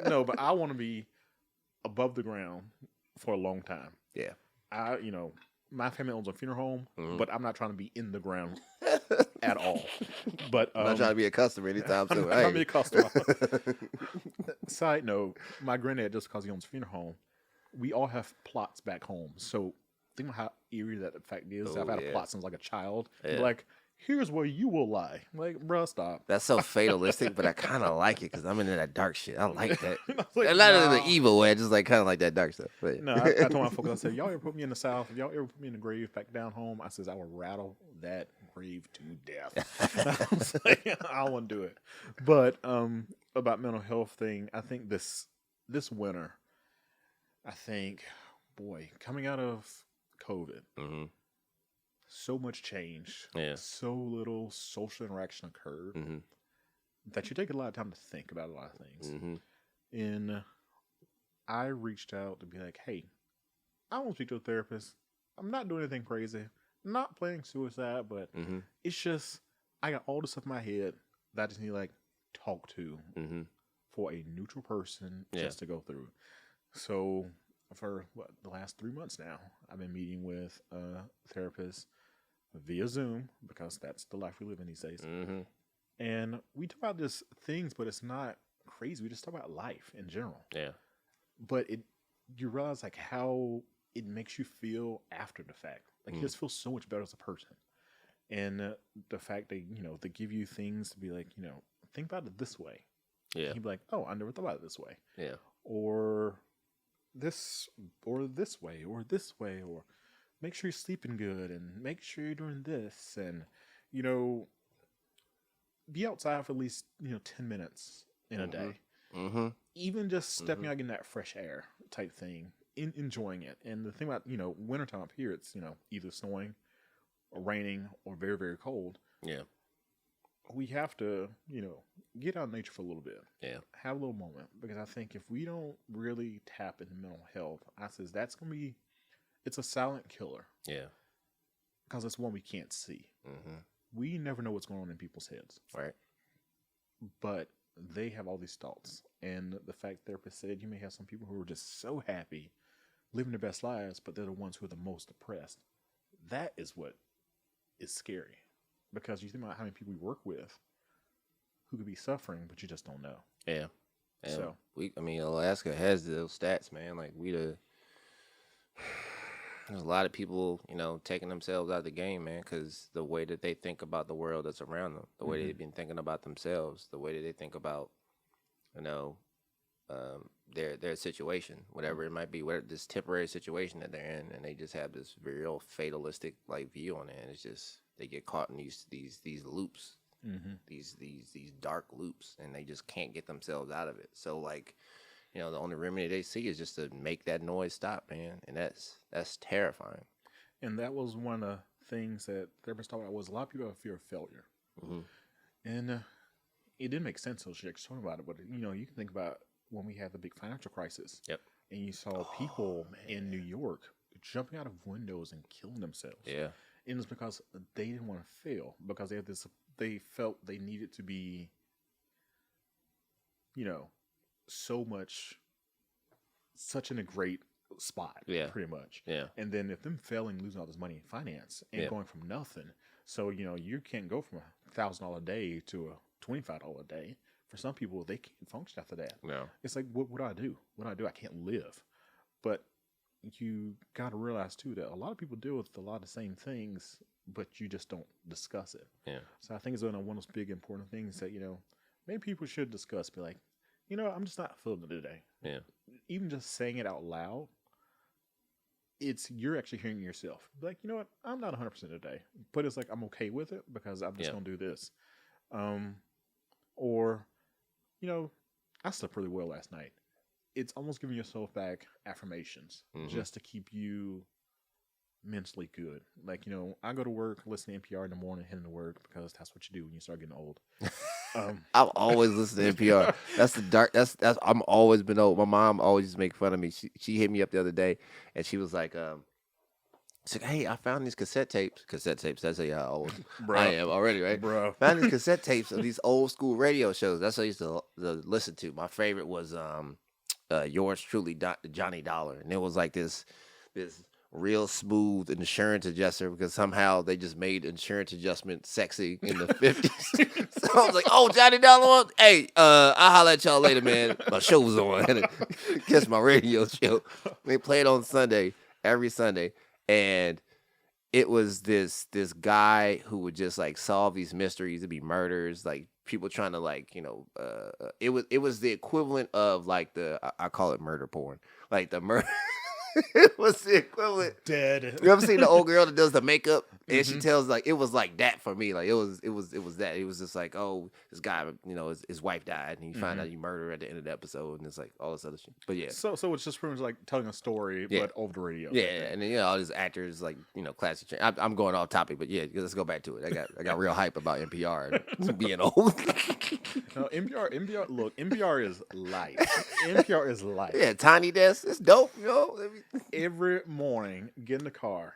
No, but I want to be above the ground for a long time. Yeah. My family owns a funeral home, but I'm not trying to be in the ground at all. But I'm not trying to be a customer anytime soon. I'm not trying to be a customer. Side note, my granddad, just because he owns a funeral home, we all have plots back home. So think about how eerie that fact is. I've had a plot since like a child. Yeah. Like, here's where you will lie. Like, bruh, stop. That's so fatalistic, but I kind of like it because I'm into that dark shit. I like that. Like, not in the evil way, I just like kind of like that dark stuff. But no, I told my folks, I said, y'all ever put me in the South? If y'all ever put me in the grave back down home, I says, I will rattle that grave to death. I was like, I don't want to do it. But about mental health thing, I think this winter, boy, coming out of COVID, so much change, so little social interaction occurred that you take a lot of time to think about a lot of things. And I reached out to be like, hey, I want to speak to a therapist. I'm not doing anything crazy. I'm not planning suicide, but it's just, I got all this stuff in my head that I just need to like talk to for a neutral person just to go through. So for the last 3 months now, I've been meeting with a therapist via Zoom because that's the life we live in these days. And we talk about just things, but it's not crazy. We just talk about life in general. Yeah. But you realize like how it makes you feel after the fact. Like you just feel so much better as a person. And the fact that, they give you things to be like, think about it this way. Yeah. You'd be like, oh, I never thought about it this way. Yeah. Or this way, or make sure you're sleeping good and make sure you're doing this. And, be outside for at least, 10 minutes in a day. Even just stepping out in that fresh air type thing, enjoying it. And the thing about, wintertime up here, it's, either snowing or raining or very, very cold. Yeah. We have to, get out in nature for a little bit. Yeah. Have a little moment. Because I think if we don't really tap into mental health, that's going to be, it's a silent killer. Yeah. Because it's one we can't see. we never know what's going on in people's heads. Right. But they have all these thoughts. And the fact therapist said you may have some people who are just so happy, living their best lives, but they're the ones who are the most depressed. That is what is scary. Because you think about how many people we work with who could be suffering, but you just don't know. Yeah. And So Alaska has those stats, man. Like there's a lot of people, taking themselves out of the game, man, because the way that they think about the world that's around them, the way they've been thinking about themselves, the way that they think about, their situation, whatever it might be, this temporary situation that they're in, and they just have this real fatalistic like view on it, and it's just they get caught in these loops, these dark loops, and they just can't get themselves out of it. So like, the only remedy they see is just to make that noise stop, man, and that's terrifying. And that was one of the things that therapists talked about was a lot of people have fear of failure, and it didn't make sense. So she talking about it, but you can think about when we had the big financial crisis. Yep. And you saw people in New York jumping out of windows and killing themselves. Yeah. And it's because they didn't want to fail, because they had this. They felt they needed to be, such in a great spot. Yeah. Pretty much. Yeah. And then if them failing, losing all this money in finance and going from nothing, so you can't go from $1,000 a day to a $25 a day. For some people, they can't function after that. No. It's like, what do I do? What do I do? I can't live. But you got to realize, too, that a lot of people deal with a lot of the same things, but you just don't discuss it. Yeah. So I think it's one of those big, important things that, maybe people should discuss. Be like, I'm just not feeling it today. Yeah. Even just saying it out loud, you're actually hearing yourself. Be like, you know what? I'm not 100% today. But it's like, I'm okay with it because I'm just going to do this. Or, I slept really well last night. It's almost giving yourself back affirmations just to keep you mentally good. Like, I go to work, listen to NPR in the morning, heading to work, because that's what you do when you start getting old. I've always listened to NPR. That's I'm always been old. My mom always used to make fun of me. She hit me up the other day, and she was like, she's like, hey, I found these cassette tapes. Cassette tapes, that's how old I am already, right? Bro. Found these cassette tapes of these old school radio shows. That's what I used to listen to. My favorite was yours truly, Johnny Dollar. And it was like this real smooth insurance adjuster, because somehow they just made insurance adjustment sexy in the 50s. So I was like, oh, Johnny Dollar, hey, I'll holler at y'all later, man. My show was on. Catch my radio show. They play it on Sunday, every Sunday. And it was this guy who would just like solve these mysteries. It'd be murders, like people trying to it was the equivalent of like I call it murder porn, like the murder. It was the equivalent. Dead. You ever seen the old girl that does the makeup and she tells it was like that for me. Like it was that. It was just like, oh, this guy, his wife died and you find out he murdered her at the end of the episode, and it's like all this other shit. But yeah. So it's just pretty much like telling a story, but over the radio. Yeah, and then all these actors like classic. I'm going off topic, but yeah, let's go back to it. I got real hype about NPR and being old. No, NPR. Look, NPR is life. NPR is life. Yeah, Tiny Desk. It's dope, Every morning, get in the car,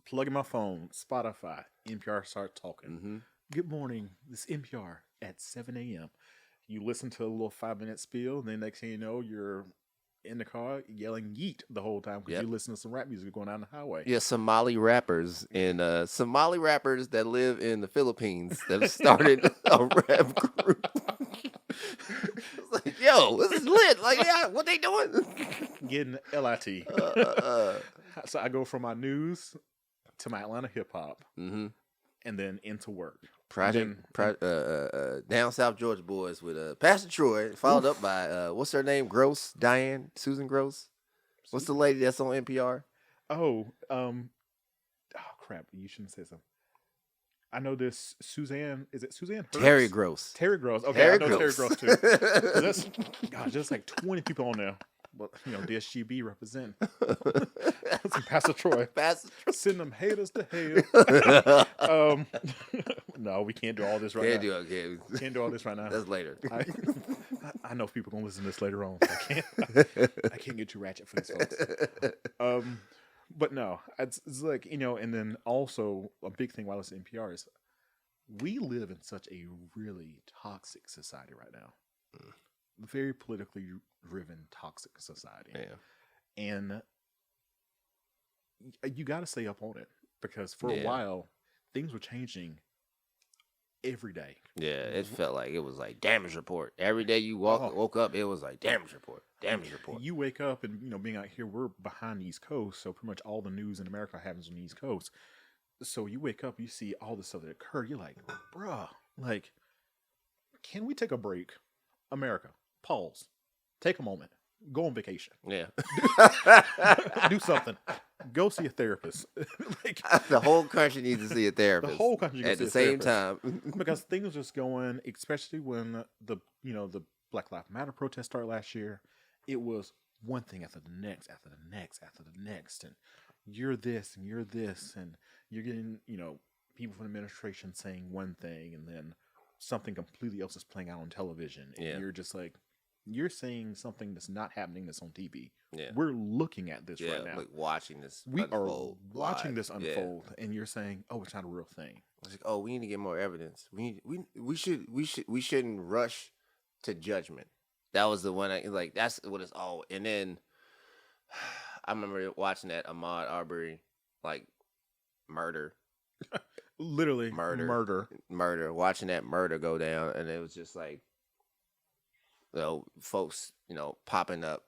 plug in my phone, Spotify, NPR start talking. Good morning, this is NPR at 7 a.m. You listen to a little 5-minute spiel, and then next thing you know, you're in the car yelling yeet the whole time because you listen to some rap music going down the highway. Yeah, Somali rappers that live in the Philippines that have started a rap group. It's like, yo, this is lit. Like, yeah, what they doing? Getting LIT. So I go from my news to my Atlanta hip hop, and then into work. Down South Georgia boys with Pastor Troy, followed up by what's her name? Susan Gross. What's the lady that's on NPR? Oh, crap! You shouldn't say something. I know this Suzanne. Is it Suzanne? Hurst? Terry Gross. Terry Gross. Okay, Terry I know Gross. Terry Gross too. There's like 20 people on there. But the SGB represent. Pastor Troy. Send them haters to hell. No, we can't do all this right now. Can't do all this right now. That's later. I know people gonna listen to this later on. I can't get too ratchet for these folks. But no, it's like and then also a big thing while I listen to NPR is we live in such a really toxic society right now. Very politically driven, toxic society. Yeah. And you got to stay up on it because for a while, things were changing every day. Yeah, it felt like it was like damage report. Every day you woke up, it was like damage report. You wake up and, being out here, we're behind the East Coast, so pretty much all the news in America happens on the East Coast. So you wake up, you see all this stuff that occurred. You're like, bruh, like, can we take a break? America, pause. Take a moment. Go on vacation. Yeah. Do something. Go see a therapist. Like, the whole country needs to see a therapist. The whole country at the same time. Because things are just going, especially when the Black Lives Matter protest started last year. It was one thing after the next, after the next, after the next. And you're this and you're this. And you're getting, people from the administration saying one thing and then something completely else is playing out on television. And you're just like, you're saying something that's not happening that's on TV. Yeah. We're looking at this right now. Like watching this unfold. Watching live. this unfold, and you're saying, "Oh, it's not a real thing." It's like, "Oh, we need to get more evidence. We shouldn't rush to judgment." That was the one. That's what it's all. And then I remember watching that Ahmaud Arbery murder. Literally murder. Watching that murder go down, and it was just like, folks, popping up,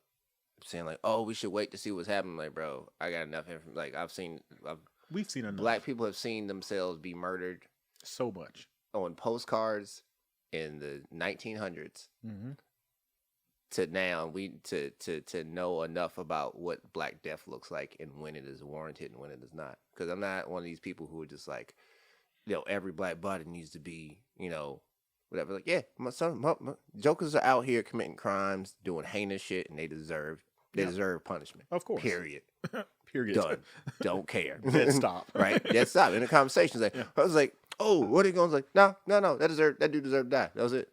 saying like, "Oh, we should wait to see what's happening." Like, bro, I got enough information. Like, we've seen enough. Black people have seen themselves be murdered so much on postcards in the 1900s to now. To know enough about what Black death looks like and when it is warranted and when it is not. Because I'm not one of these people who are just like, every black body needs to be, whatever. Like, yeah, my jokers are out here committing crimes, doing heinous shit, and they deserve punishment. Of course. Period. Period. Done. Don't care. Dead stop. Right. Dead stop. In the conversation, I was like, "Oh, what are you going?" Like, no. That dude deserved to die. That was it.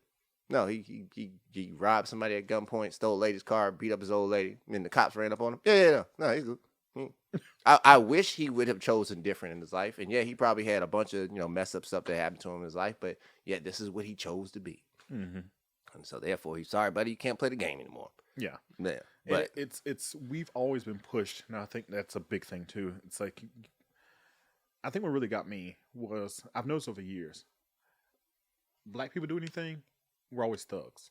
No, he robbed somebody at gunpoint, stole a lady's car, beat up his old lady, and then the cops ran up on him. No, he's good. I wish he would have chosen different in his life, and he probably had a bunch of messed up stuff that happened to him in his life, but this is what he chose to be, and so therefore he's sorry, buddy, you can't play the game anymore. Yeah, but it's we've always been pushed, and I think that's a big thing too. It's like, I think what really got me was I've noticed over years, Black people do anything, we're always thugs.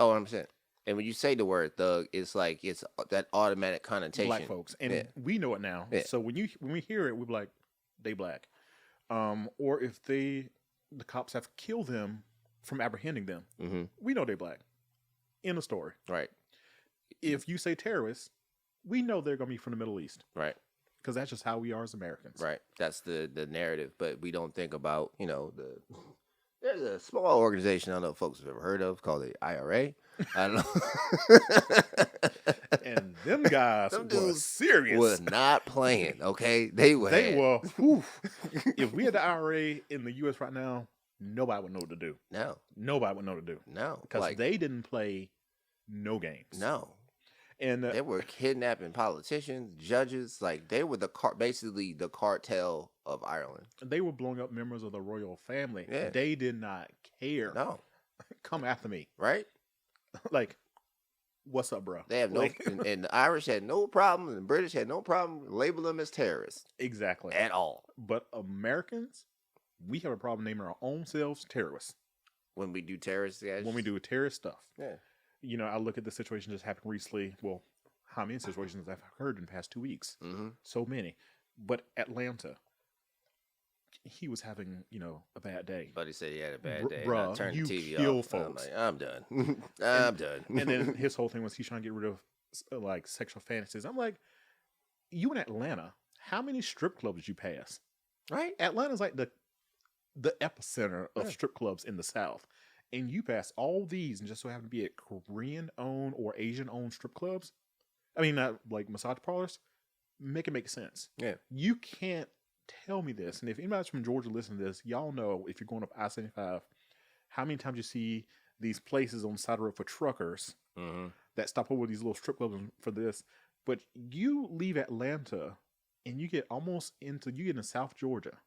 Oh, 100%. And when you say the word thug, it's like it's that automatic connotation. Black folks, and we know it now. So when we hear it, we're like, they black. Or if the cops have killed them from apprehending them, we know they black. End of story. Right. If you say terrorists, we know they're gonna be from the Middle East. Right. Because that's just how we are as Americans. Right. That's the narrative, but we don't think about There's a small organization I don't know if folks have ever heard of called the IRA. I don't know. And them guys were serious. Was not playing, okay? They were. If we had the IRA in the U.S. right now, nobody would know what to do. No. Nobody would know what to do. No. Because they didn't play no games. No. And they were kidnapping politicians, judges. Like, they were basically the cartel of Ireland. They were blowing up members of the royal family. Yeah. They did not care. No. Come after me. Right? Like, what's up, bro? They have and the Irish had no problem, and the British had no problem labeling them as terrorists. Exactly. At all. But Americans, we have a problem naming our own selves terrorists. When we do terrorist actions? When we do terrorist stuff. Yeah. I look at the situation just happened recently. Well, how many situations I've heard in the past 2 weeks? So many. But Atlanta, he was having, a bad day. But he said he had a bad day. Bruh, turned you the TV kill off. folks. I'm done. I'm done. And then his whole thing was he's trying to get rid of sexual fantasies. I'm like, you in Atlanta, how many strip clubs did you pass? Right? Atlanta's like the epicenter of strip clubs in the South. And you pass all these and just so happen to be at Korean-owned or Asian-owned strip clubs. I mean, not like massage parlors. Make it make sense. Yeah. You can't tell me this. And if anybody's from Georgia listening to this, y'all know if you're going up I-75, how many times you see these places on the side of the road for truckers that stop over these little strip clubs for this. But you leave Atlanta and you get into South Georgia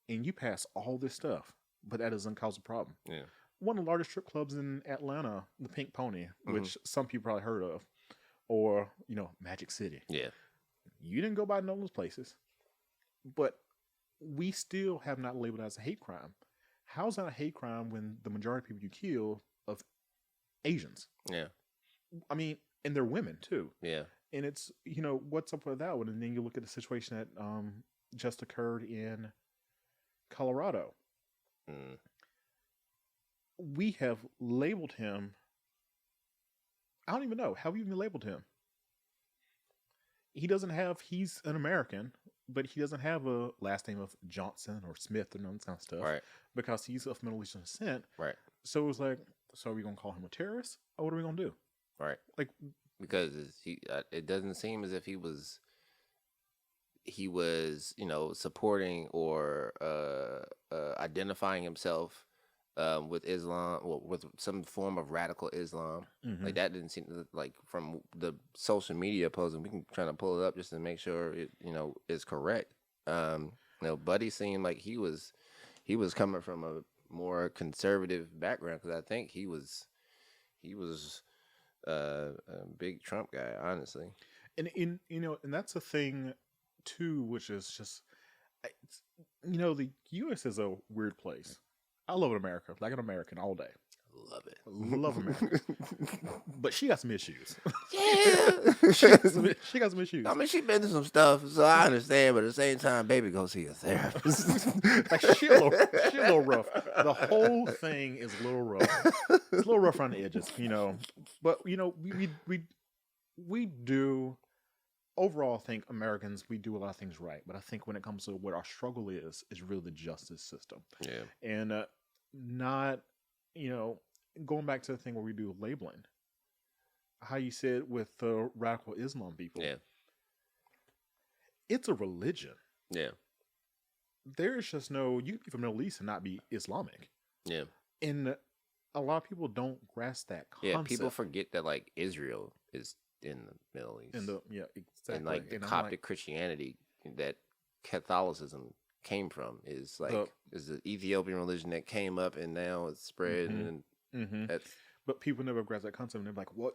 and you pass all this stuff. but that doesn't cause a problem. Yeah. One of the largest strip clubs in Atlanta, the Pink Pony, which some people probably heard of, or, Magic City. Yeah. You didn't go by none of those places, but we still have not labeled it as a hate crime. How's that a hate crime when the majority of people you kill of Asians? Yeah. I mean, and they're women too. Yeah. And it's, what's up with that one? And then you look at the situation that just occurred in Colorado. Mm. We have labeled him. I don't even know. How have we even labeled him? He's an American, but he doesn't have a last name of Johnson or Smith or none of that kind of stuff. Right. Because he's of Middle Eastern descent. Right. So it was like, so are we going to call him a terrorist? Or what are we going to do? Right. Like, because it doesn't seem as if he was, supporting or identifying himself with Islam, or with some form of radical Islam. Like that didn't seem like from the social media posts, and we can try to pull it up just to make sure it is correct. Buddy seemed like he was coming from a more conservative background, because I think he was a big Trump guy, honestly. and that's a thing too, which is just, the U.S. is a weird place. I love America, like an American all day. Love it. Love America. But she got some issues. Yeah. she got some issues. I mean, she been through some stuff, so I understand. But at the same time, baby, go see a therapist. Like she a little rough. The whole thing is a little rough. It's a little rough around the edges, But we do overall think Americans, we do a lot of things right. But I think when it comes to what our struggle is really the justice system. Yeah. And not, going back to the thing where we do labeling. How you said with the radical Islam people. Yeah. It's a religion. Yeah. There is just you can be from the Middle East and not be Islamic. Yeah. And a lot of people don't grasp that concept. Yeah, people forget that Israel is in the Middle East. Exactly. And the Coptic Christianity that Catholicism came from is the Ethiopian religion that came up and now it's spread and that's. But people never grasp that concept, and they're like, "What?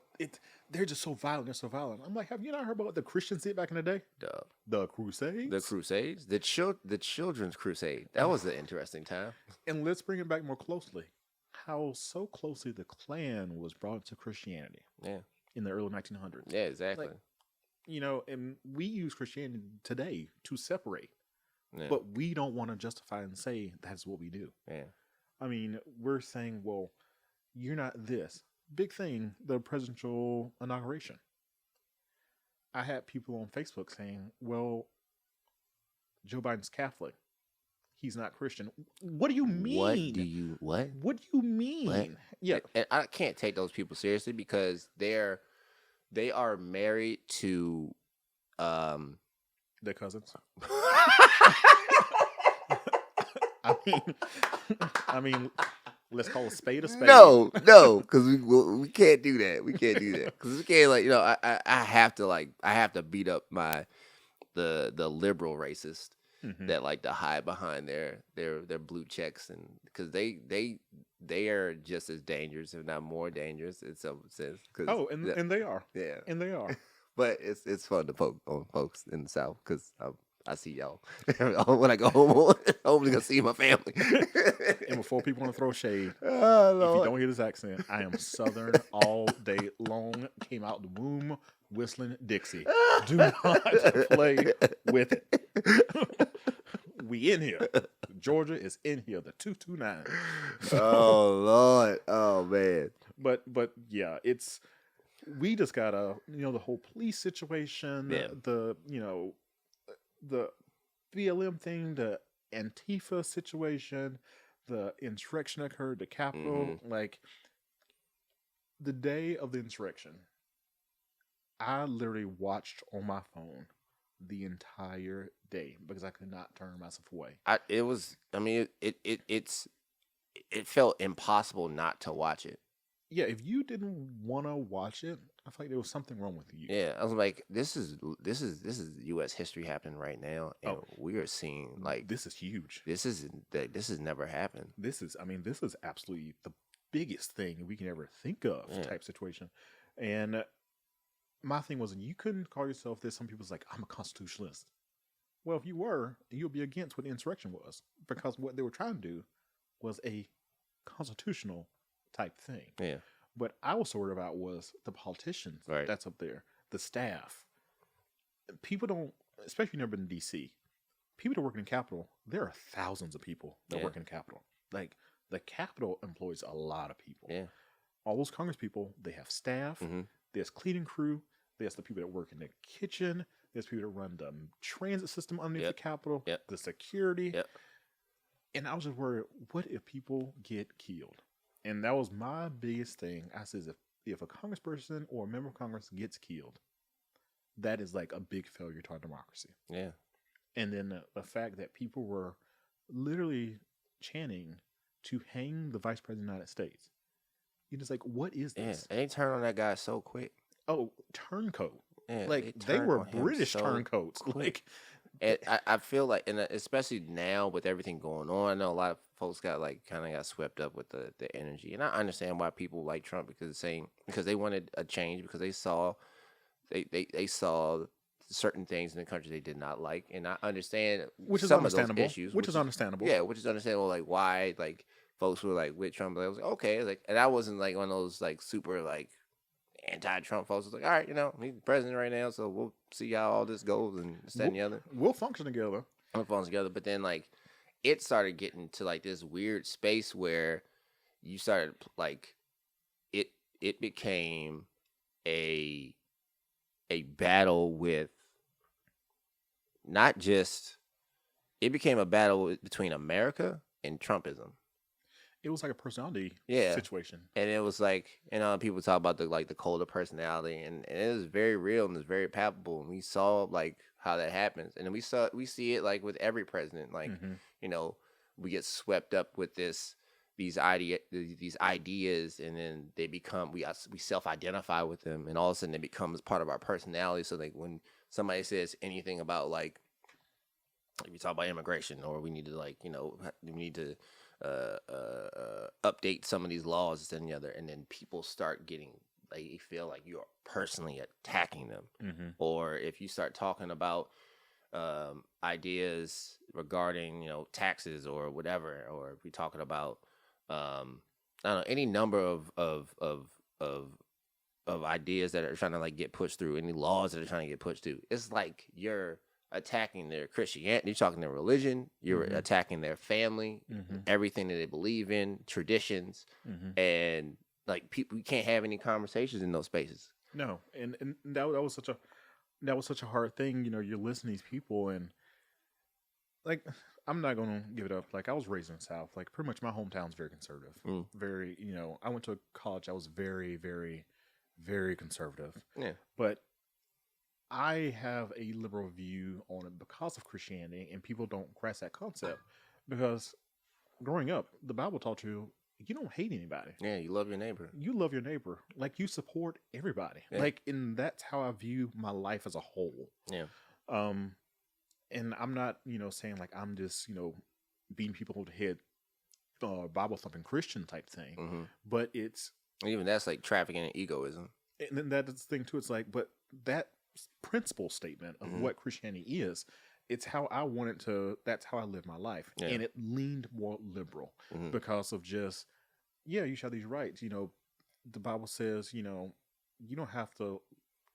They're just so violent. They're so violent." I'm like, "Have you not heard about what the Christians did back in the day? The Crusades. The Crusades, the Children's Crusade. That was an interesting time. And let's bring it back more closely. How so closely the Klan was brought into Christianity. Yeah. In the early 1900s. Yeah, exactly. And we use Christianity today to separate, but we don't want to justify and say that's what we do. Yeah. I mean, we're saying, well, you're not this. Big thing, the presidential inauguration. I had people on Facebook saying, well, Joe Biden's Catholic. He's not Christian. What do you mean? What do you mean? What? Yeah. And I can't take those people seriously because they are married to their cousins. I mean, let's call a spade a spade. No, because we can't do that. We can't do that because we can't I have to beat up the liberal racist that to hide behind their blue checks, and because they are just as dangerous, if not more dangerous in some sense. And they are. Yeah, and they are. But it's fun to poke on folks in the South because I see y'all when I go home. Hopefully, gonna see my family. And before people want to throw shade, oh, if you don't hear this accent, I am Southern all day long. Came out the womb whistling Dixie. Do not play with it. We in here. Georgia is in here. The 229. Oh Lord. Oh man. But yeah, we just gotta the whole police situation. Yeah. The BLM thing, the Antifa situation, the insurrection occurred, the Capitol, the day of the insurrection, I literally watched on my phone the entire day because I could not turn myself away. It felt impossible not to watch it. Yeah, if you didn't want to watch it, I feel like there was something wrong with you. Yeah, I was like, this is U.S. history happening right now, and we are seeing like This is huge. this has never happened. This is absolutely the biggest thing we can ever think of type situation. And my thing was, you couldn't call yourself this. Some people's like, I'm a constitutionalist. Well, if you were, you'll be against what the insurrection was, because what they were trying to do was a constitutional type thing. Yeah. What I was so worried about was the politicians that's up there, the staff. People don't, especially if you've never been in D.C., people that work in the Capitol, there are thousands of people that work in the Capitol. Like, the Capitol employs a lot of people. Yeah. All those Congress people, they have staff. There's cleaning crew. There's the people that work in the kitchen. There's people that run the transit system underneath the Capitol. The security. And I was just worried, what if people get killed? And that was my biggest thing. I says, if a congressperson or a member of Congress gets killed, that is like a big failure to our democracy. Yeah. And then the fact that people were literally chanting to hang the Vice President of the United States. You're just like, what is this? Yeah, they turned on that guy so quick. Oh, turncoat. Yeah, like, they were British so turncoats. quick. Like, and I feel like, and especially now with everything going on, I know a lot of folks got swept up with the energy, and I understand why people like Trump, because they wanted a change, because they saw certain things in the country they did not like, and I understand which is some understandable. of those issues, which is understandable. Yeah, which is understandable. Like why folks were like with Trump. I was like, okay, and I wasn't like one of those like super like anti-Trump folks. I was like, all right, he's the president right now, so we'll see how all this goes and this, that, and the other. We'll function together. But then like it started getting to like this weird space where you started like it became a battle with not just, it became a battle between America and Trumpism. It was like a personality situation. And it was like, people talk about the cult of personality, and it was very real and it's very palpable. And we saw like how that happens. And then we see it like with every president. Like, we get swept up with these ideas, and then they become, we self-identify with them, and all of a sudden it becomes part of our personality. So like when somebody says anything about like we talk about immigration, or we need to we need to update some of these laws, this and the other, and then people start getting they feel like you are personally attacking them. Or if you start talking about ideas regarding taxes or whatever, or if we're talking about I don't know, any number of ideas that are trying to like get pushed through, any laws that are trying to get pushed through, it's like you're attacking their Christianity, you're talking their religion, you're attacking their family, everything that they believe in, traditions, and like people, we can't have any conversations in those spaces. No, and that was such a hard thing. You're listening to these people, and like, I'm not gonna give it up. Like, I was raised in the South. Like, pretty much my hometown's very conservative. Very, I went to a college. I was very, very, very conservative. Yeah, but I have a liberal view on it because of Christianity, and people don't grasp that concept because growing up, the Bible taught you don't hate anybody. Yeah, you love your neighbor. You love your neighbor. Like, you support everybody. Yeah. Like, and that's how I view my life as a whole. Yeah. And I'm not, saying like I'm just, beating people over the head, Bible thumping Christian type thing. But it's even that's like trafficking and egoism. And then that's the thing too. It's like, but that principle statement of what Christianity is, it's how I wanted to. That's how I live my life, and it leaned more liberal because of just you should have these rights. The Bible says you don't have to.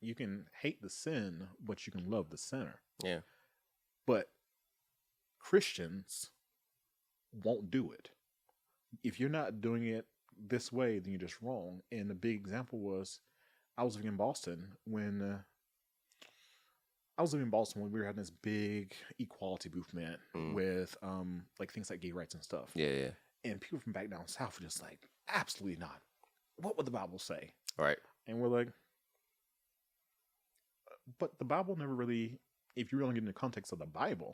You can hate the sin, but you can love the sinner. Yeah. But Christians won't do it. If you're not doing it this way, then you're just wrong. And the big example was, I was living in Boston when we were having this big equality movement with like things like gay rights and stuff. Yeah, yeah. And people from back down south were just like, absolutely not. What would the Bible say? Right. And we're like, but the Bible never really, if you really get in the context of the Bible,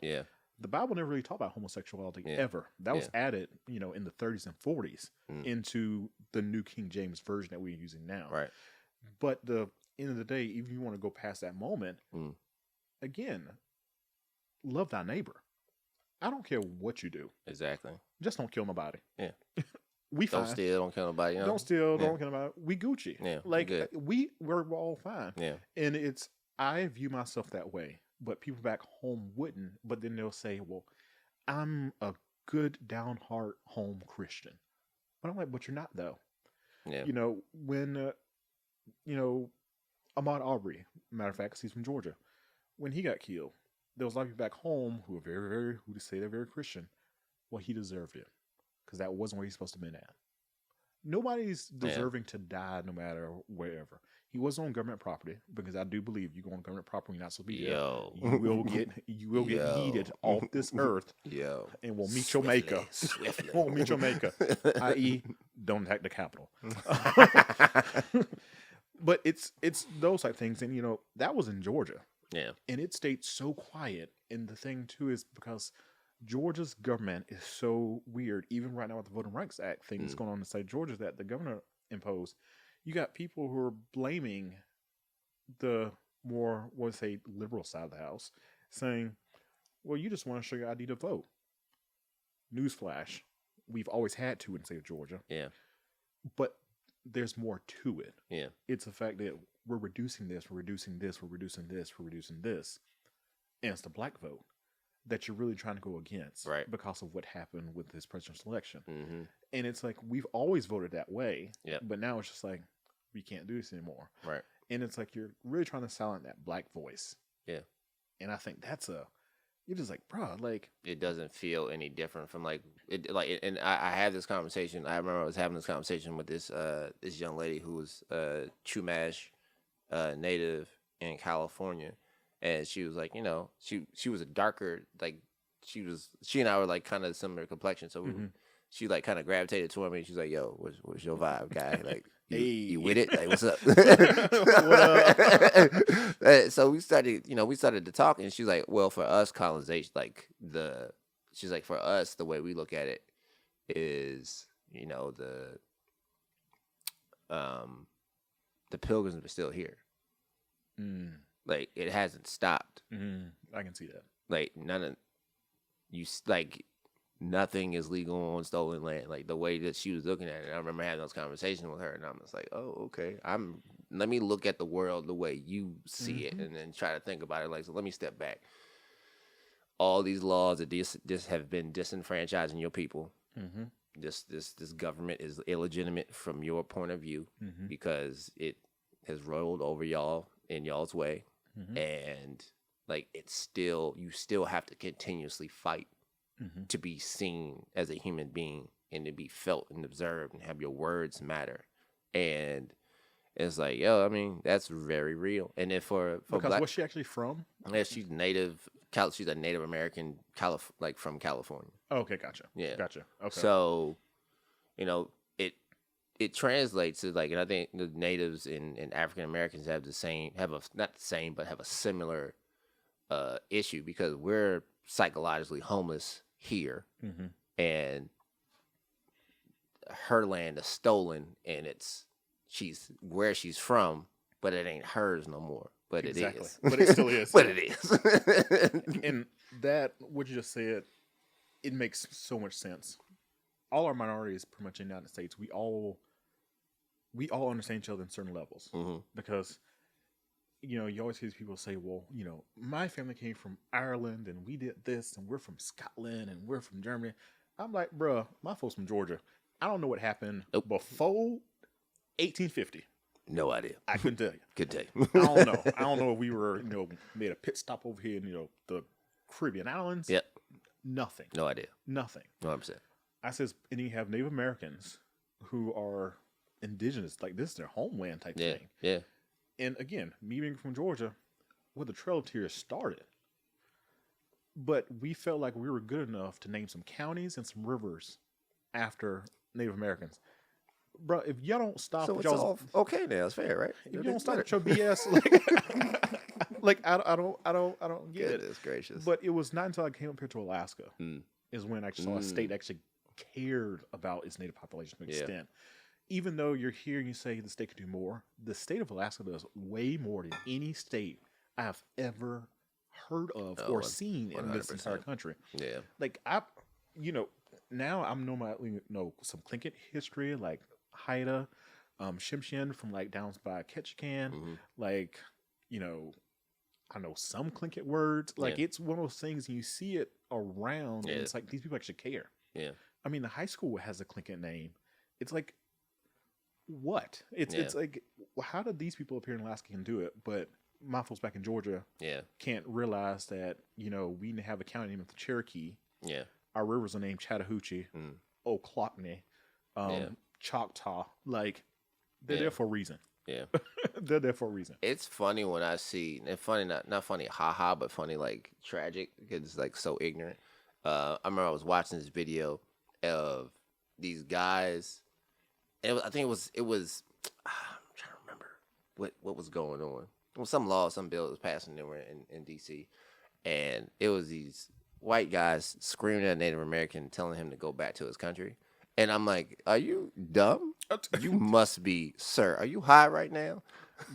the Bible never really talked about homosexuality ever. That was added, in the 30s and 40s into the New King James Version that we're using now. Right. But the end of the day, even if you want to go past that moment, again, love thy neighbor. I don't care what you do. Exactly. Just don't kill nobody. Yeah. We Don't fine. steal, don't kill nobody. You know? Don't steal, Yeah. don't kill nobody. We Gucci. Yeah, Like, good. we're all fine. Yeah. And I view myself that way, but people back home wouldn't. But then they'll say, well, I'm a good, down heart home Christian. But I'm like, but you're not, though. Yeah. You know, when, Ahmaud Arbery, matter of fact, 'cause he's from Georgia, when he got killed, there was a lot of people back home who are who say they're very Christian. Well, he deserved it because that wasn't where he's supposed to have been at. Nobody's deserving to die no matter wherever. He was on government property because I do believe you go on government property, you're not supposed to be Yo. there. You will get yeeted off this earth Yo. and will meet your maker. Swiftly. Won't meet your maker, i.e., don't attack the Capitol. But it's those type things, and that was in Georgia. Yeah. And it stayed so quiet. And the thing too is because Georgia's government is so weird. Even right now with the Voting Rights Act thing that's going on in the state of Georgia that the governor imposed, you got people who are blaming the more, liberal side of the house, saying, well, you just want to show your ID to vote. Newsflash. We've always had to in the state of Georgia. Yeah. But there's more to it. Yeah. It's the fact that we're reducing this, we're reducing this, we're reducing this, we're reducing this. And it's the black vote that you're really trying to go against. Right. Because of what happened with this presidential election. Mm-hmm. And it's like, we've always voted that way. Yeah. But now it's just like, we can't do this anymore. Right. And it's like, you're really trying to silence that black voice. Yeah. And I think you're just like, bro, like. It doesn't feel any different from and I had this conversation. I remember I was having this conversation with this young lady who was Chumash native in California, and she was like, she was a darker, like she and I were like kind of similar complexion, so she like kind of gravitated toward me. She's like, yo, what's your vibe, guy? Like, you with it? Like, what's up? What up? So we started to talk, and she's like, well, for us, colonization, she's like, for us, the way we look at it is, the pilgrims are still here. Like, it hasn't stopped. I can see that. Like, nothing is legal on stolen land. Like, the way that she was looking at it, I remember having those conversations with her, and I'm just like, oh, okay. Let me look at the world the way you see it, and then try to think about it. Like, so let me step back. All these laws that have been disenfranchising your people. This government is illegitimate from your point of view because it has rolled over y'all in y'all's way, and like you still have to continuously fight to be seen as a human being and to be felt and observed and have your words matter. And it's like, yo, I mean, that's very real. And then for Because black, where's she actually from? yeah, she's a Native American, from California. Oh, okay, gotcha. Yeah. Gotcha. Okay. So, it translates to and I think the natives and African Americans have a similar issue because we're psychologically homeless here, and her land is stolen, and she's where she's from, but it ain't hers no more. But Exactly. it is. But it still is. But it is. And that, what you just said, it makes so much sense. All our minorities, pretty much in the United States, we all understand each other in certain levels. Because, you always hear people say, well, my family came from Ireland, and we did this, and we're from Scotland, and we're from Germany. I'm like, bruh, my folks from Georgia. I don't know what happened before 1850. No idea. I couldn't tell you. Good day. I don't know. I don't know if we were, made a pit stop over here in, the Caribbean islands. Yep. Nothing. No idea. Nothing. 100%. I says, and you have Native Americans who are indigenous, like this is their homeland type thing. Yeah. And again, me being from Georgia, where the Trail of Tears started. But we felt like we were good enough to name some counties and some rivers after Native Americans. Bro, if y'all don't stop, So it's all okay now. It's fair, right? if you don't stop with your BS, I don't get it. Goodness gracious. But it was not until I came up here to Alaska is when I actually saw a state actually cared about its native population to an extent. even though you're here and you say the state could do more, the state of Alaska does way more than any state I have ever heard of or seen in this entire country. Yeah. Like now I'm know some Tlingit history, like Haida, Shimshin from like down by Ketchikan, like, I know some Tlingit words. Like it's one of those things, and you see it around, and it's like these people actually care. Yeah. I mean, the high school has a Tlingit name. It's like, what? It's like, how did these people up here in Alaska can do it, but my folks back in Georgia can't realize that, we have a county named the Cherokee. Yeah. Our rivers are named Chattahoochee, Ochlockonee, Choctaw. Like, they're there for a reason. Yeah. They're there for a reason. It's funny when I see, and funny, not funny, haha, but funny, like tragic, because it's like so ignorant. I remember I was watching this video of these guys, and I think it was, I'm trying to remember what was going on. Well, some law, some bill was passing there in D.C., and it was these white guys screaming at a Native American, telling him to go back to his country. And I'm like, are you dumb? You must be, sir. Are you high right now?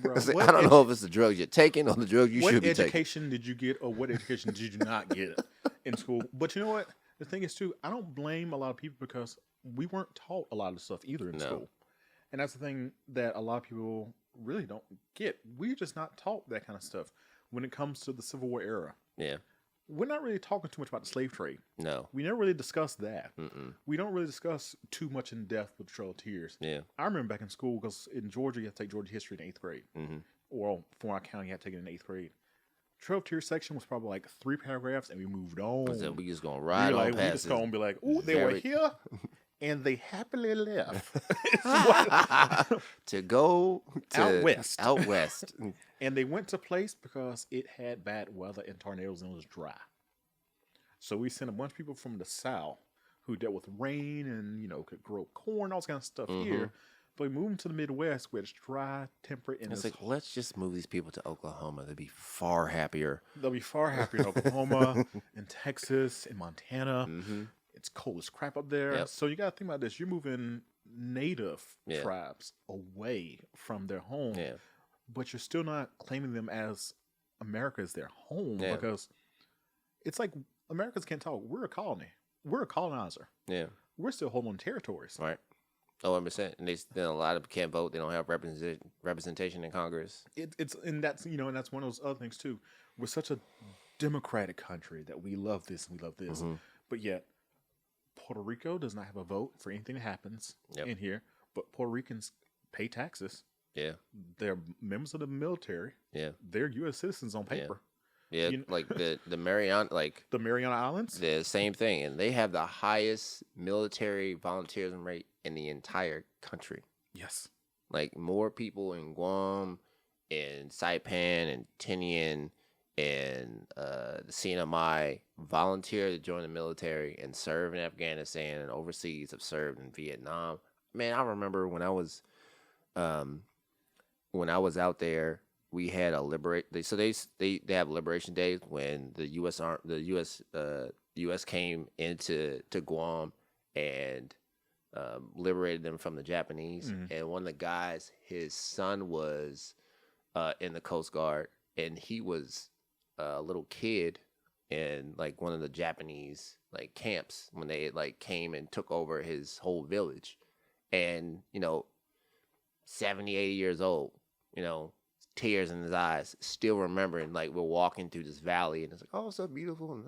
Bro, I don't know if it's the drugs you're taking or the drugs you should be taking. What education did you get, or what education did you not get in school? But you know what? The thing is, too, I don't blame a lot of people because we weren't taught a lot of stuff either in school. And that's the thing that a lot of people really don't get. We're just not taught that kind of stuff when it comes to the Civil War era. Yeah. We're not really talking too much about the slave trade. No. We never really discussed that. We don't really discuss too much in depth with the Trail of Tears. Yeah. I remember back in school, because in Georgia, you had to take Georgia history in 8th grade. Or for our county, you had to take it in 8th grade. Trail of Tears section was probably like 3 paragraphs, and we moved on. So we just going to ride on past We just going to be like, ooh, they were here, and they happily left. to go out west. Out west. And they went to place because it had bad weather and tornadoes, and it was dry. So we sent a bunch of people from the south who dealt with rain and, could grow corn, all this kind of stuff here. But we moved them to the Midwest where it's dry, temperate, and it's like, let's just move these people to Oklahoma. They'd be far happier. They'll be far happier in Oklahoma, in Texas, in Montana. It's cold as crap up there. So you got to think about this. You're moving native tribes away from their home. But you're still not claiming them as America as their home because it's like Americans can't talk. We're a colony. We're a colonizer. Yeah. We're still holding on territories. Right. 100%. And a lot of them can't vote. They don't have representation in Congress. And that's one of those other things too. We're such a democratic country that we love this and we love this. But yet Puerto Rico does not have a vote for anything that happens in here. But Puerto Ricans pay taxes. Yeah. They're members of the military. Yeah. They're U.S. citizens on paper. Yeah, like the Mariana, the Mariana Islands, the same thing, and they have the highest military volunteerism rate in the entire country. Yes, like more people in Guam, and Saipan, and Tinian, and the CNMI volunteer to join the military and serve in Afghanistan and overseas. Have served in Vietnam. Man, I remember when I was out there. We had a they have Liberation Day when the U.S. came into Guam and liberated them from the Japanese. And one of the guys, his son was in the Coast Guard, and he was a little kid in like one of the Japanese like camps when they like came and took over his whole village, and 70, 80 years old, tears in his eyes, still remembering, like, we're walking through this valley, and it's like, oh, it's so beautiful,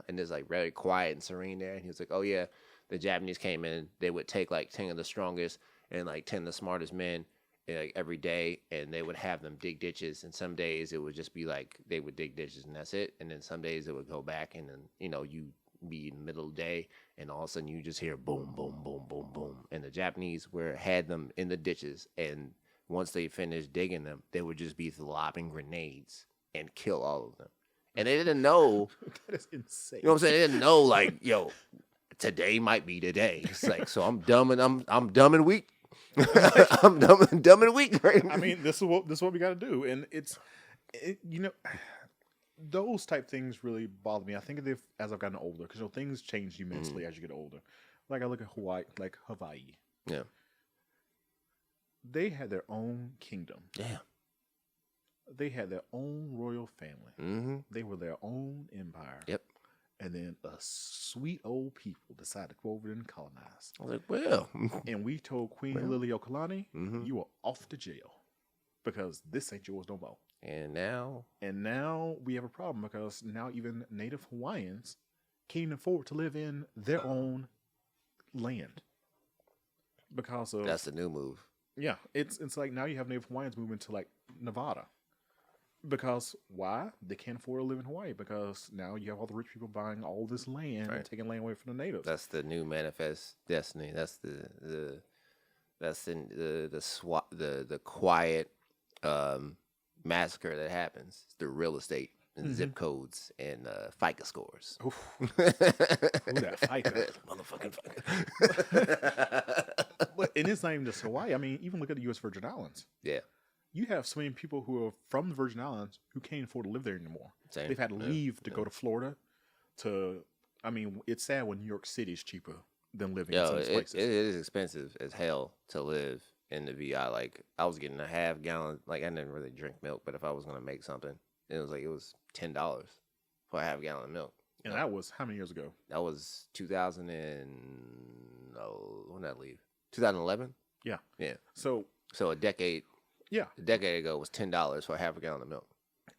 and it's, like, very quiet and serene there, and he was like, oh, yeah, the Japanese came in, they would take, like, 10 of the strongest and, like, 10 of the smartest men, like, every day, and they would have them dig ditches, and some days it would just be, like, they would dig ditches, and that's it, and then some days it would go back, and then, you be in the middle of the day, and all of a sudden you just hear boom, boom, boom, boom, boom, and the Japanese had them in the ditches, and once they finished digging them, they would just be lobbing grenades and kill all of them. And they didn't know. That is insane. You know what I'm saying? They didn't know, like, today might be the day. It's like, so I'm dumb and I'm dumb and weak. I'm dumb and weak. Right? I mean, this is what we got to do, and those type things really bother me. I think as I've gotten older, because things change immensely as you get older. Like I look at Hawaii. Yeah. They had their own kingdom. Yeah. They had their own royal family. Mm-hmm. They were their own empire. Yep. And then a sweet old people decided to go over and colonize. I was like, well. And we told Queen Liliuokalani, you are off to jail because this ain't yours no more. And now we have a problem because now even Native Hawaiians can't afford to live in their own land because of that's the new move. Yeah, it's like now you have Native Hawaiians moving to like Nevada. Because why? They can't afford to live in Hawaii because now you have all the rich people buying all this land and taking land away from the natives. That's the new manifest destiny. That's the quiet massacre that happens through real estate and zip codes and FICA scores. Ooh, that FICA. Motherfucking FICA. But and it's not even just Hawaii. I mean, even look at the U.S. Virgin Islands. Yeah. You have so many people who are from the Virgin Islands who can't afford to live there anymore. Same. They've had to leave to go to Florida. I mean, it's sad when New York City is cheaper than living in some of these places. It is expensive as hell to live in the VI. Like, I was getting a half gallon. Like, I didn't really drink milk, but if I was going to make something, it was $10 for a half gallon of milk. And that was how many years ago? That was 2000 and... when did I leave? 2011? Yeah. Yeah. So a decade... Yeah. A decade ago was $10 for a half a gallon of milk.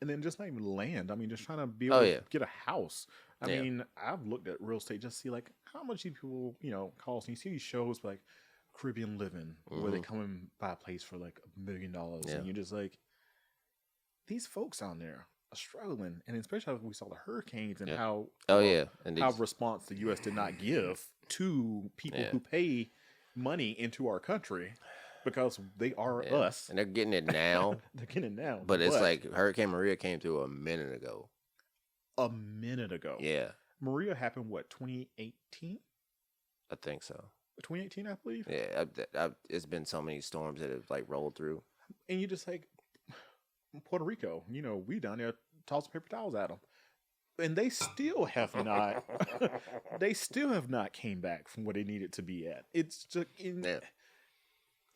And then just not even land. I mean, just trying to be able to get a house. I mean, I've looked at real estate just to see like how much these people, cost. And you see these shows like Caribbean Living where they come and buy a place for like $1 million. Yeah. And you're just like, these folks out there are struggling. And especially when we saw the hurricanes and how how response the U.S. did not give to people who pay money into our country. Because they are us. And they're getting it now. They're getting it now. But it's like Hurricane Maria came through a minute ago. A minute ago. Yeah. Maria happened, 2018? I think so. 2018, I believe? Yeah. It's been so many storms that have like rolled through. And you just like, Puerto Rico, we down there tossing paper towels at them. And they still have not, came back from where they needed to be at. It's just,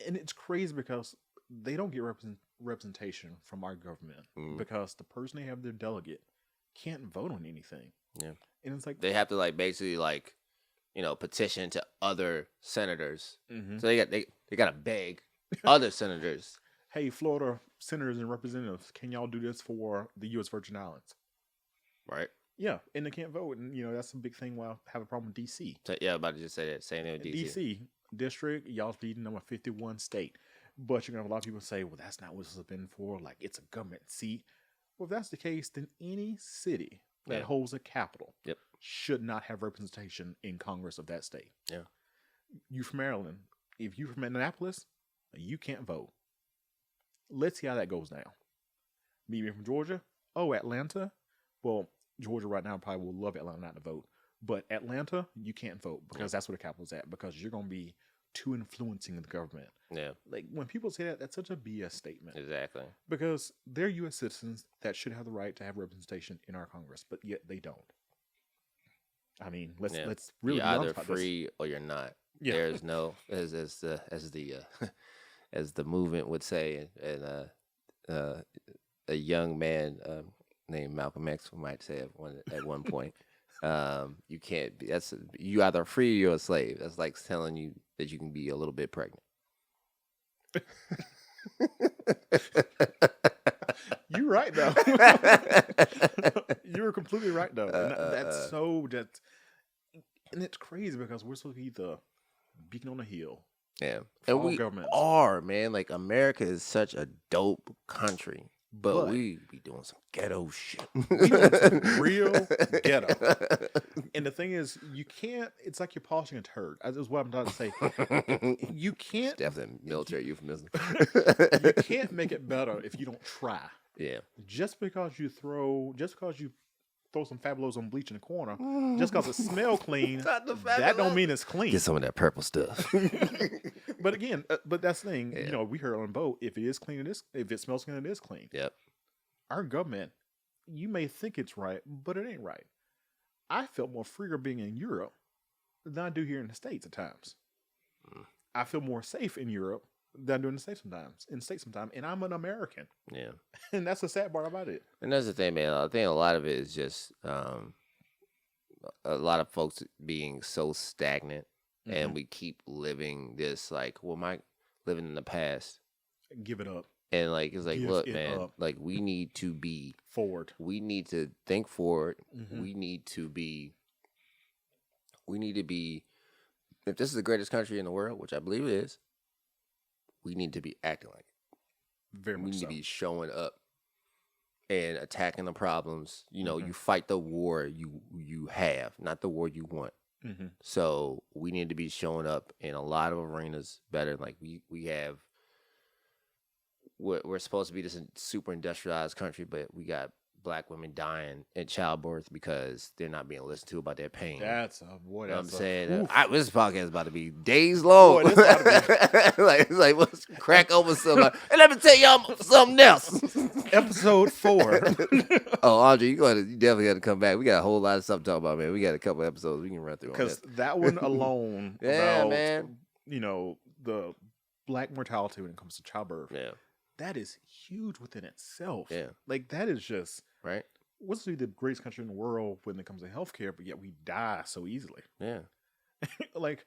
and it's crazy because they don't get representation from our government because the person they have their delegate can't vote on anything. Yeah. And it's like they have to like basically like, petition to other senators. So they got to beg other senators. Hey, Florida senators and representatives, can y'all do this for the U.S. Virgin Islands? Right. Yeah, and they can't vote, and that's a big thing. Why I have a problem with D.C. So, about to just say that same thing with D.C. D.C. district, y'all's leading number 51 state, but you're gonna have a lot of people say, well, that's not what this has been for. Like, it's a government seat. Well, if that's the case, then any city that holds a capital should not have representation in Congress of that state. Yeah. You from Maryland, if you from Annapolis, you can't vote. Let's see how that goes now. Me being from Georgia, Atlanta. Well, Georgia right now probably will love Atlanta not to vote. But Atlanta, you can't vote because that's where the capital's at, because you're going to be too influencing the government. Yeah. Like, when people say that, that's such a BS statement. Exactly. Because they're U.S. citizens that should have the right to have representation in our Congress, but yet they don't. I mean, let's really you're be honest either about free this. or you're not. Yeah. There's no, as the movement would say, and a young man named Malcolm X might say at one point. You can't be. You either free or you're a slave. That's like telling you that you can be a little bit pregnant. You're right though. You're completely right though. And it's crazy because we're supposed to be the beacon on the hill. Yeah, and we are, man. Like, America is such a dope country. But we be doing some ghetto shit. We doing some real ghetto. And the thing is, you can't, it's like you're polishing a turd. That's what I'm trying to say. You can't. It's definitely military euphemism. You can't make it better if you don't try. Yeah. Just because you throw some Fabuloso on bleach in the corner, just because it smells clean, that don't mean it's clean. Get some of that purple stuff. But again, that's the thing. Yeah. We heard on boat, if it is clean, if it smells clean, it is clean. Yep. Our government, you may think it's right, but it ain't right. I felt more freer being in Europe than I do here in the States at times. I feel more safe in Europe that I'm doing in the States sometimes, and I'm an American. Yeah. And that's the sad part about it. And that's the thing, man. I think a lot of it is just a lot of folks being so stagnant, and we keep living this like, well, am I living in the past? Give it up. And like, it's like, Give look, it man, up. like we need to be Forward. We need to think forward. Mhm. We need to be. If this is the greatest country in the world, which I believe it is, we need to be acting like it. Very We much need so. to be showing up and attacking the problems. You know, Mhm. you fight the war you have, not the war you want. Mm-hmm. So we need to be showing up in a lot of arenas better. Like we have, we're supposed to be this super industrialized country, but we got Black women dying in childbirth because they're not being listened to about their pain. That's a boy. You know what I'm That's saying? a, This podcast is about to be days long. Boy, this about like, it's like, let's crack over something. And let me tell y'all something else. episode 4. Oh, Andre, you definitely got to come back. We got a whole lot of stuff to talk about, man. We got a couple episodes we can run through on Because this. that one alone, Yeah, about, man. The Black mortality when it comes to childbirth, Yeah, that is huge within itself. Yeah. Like, that is just, right? what's to be the greatest country in the world when it comes to healthcare, but yet we die so easily. Yeah, Like,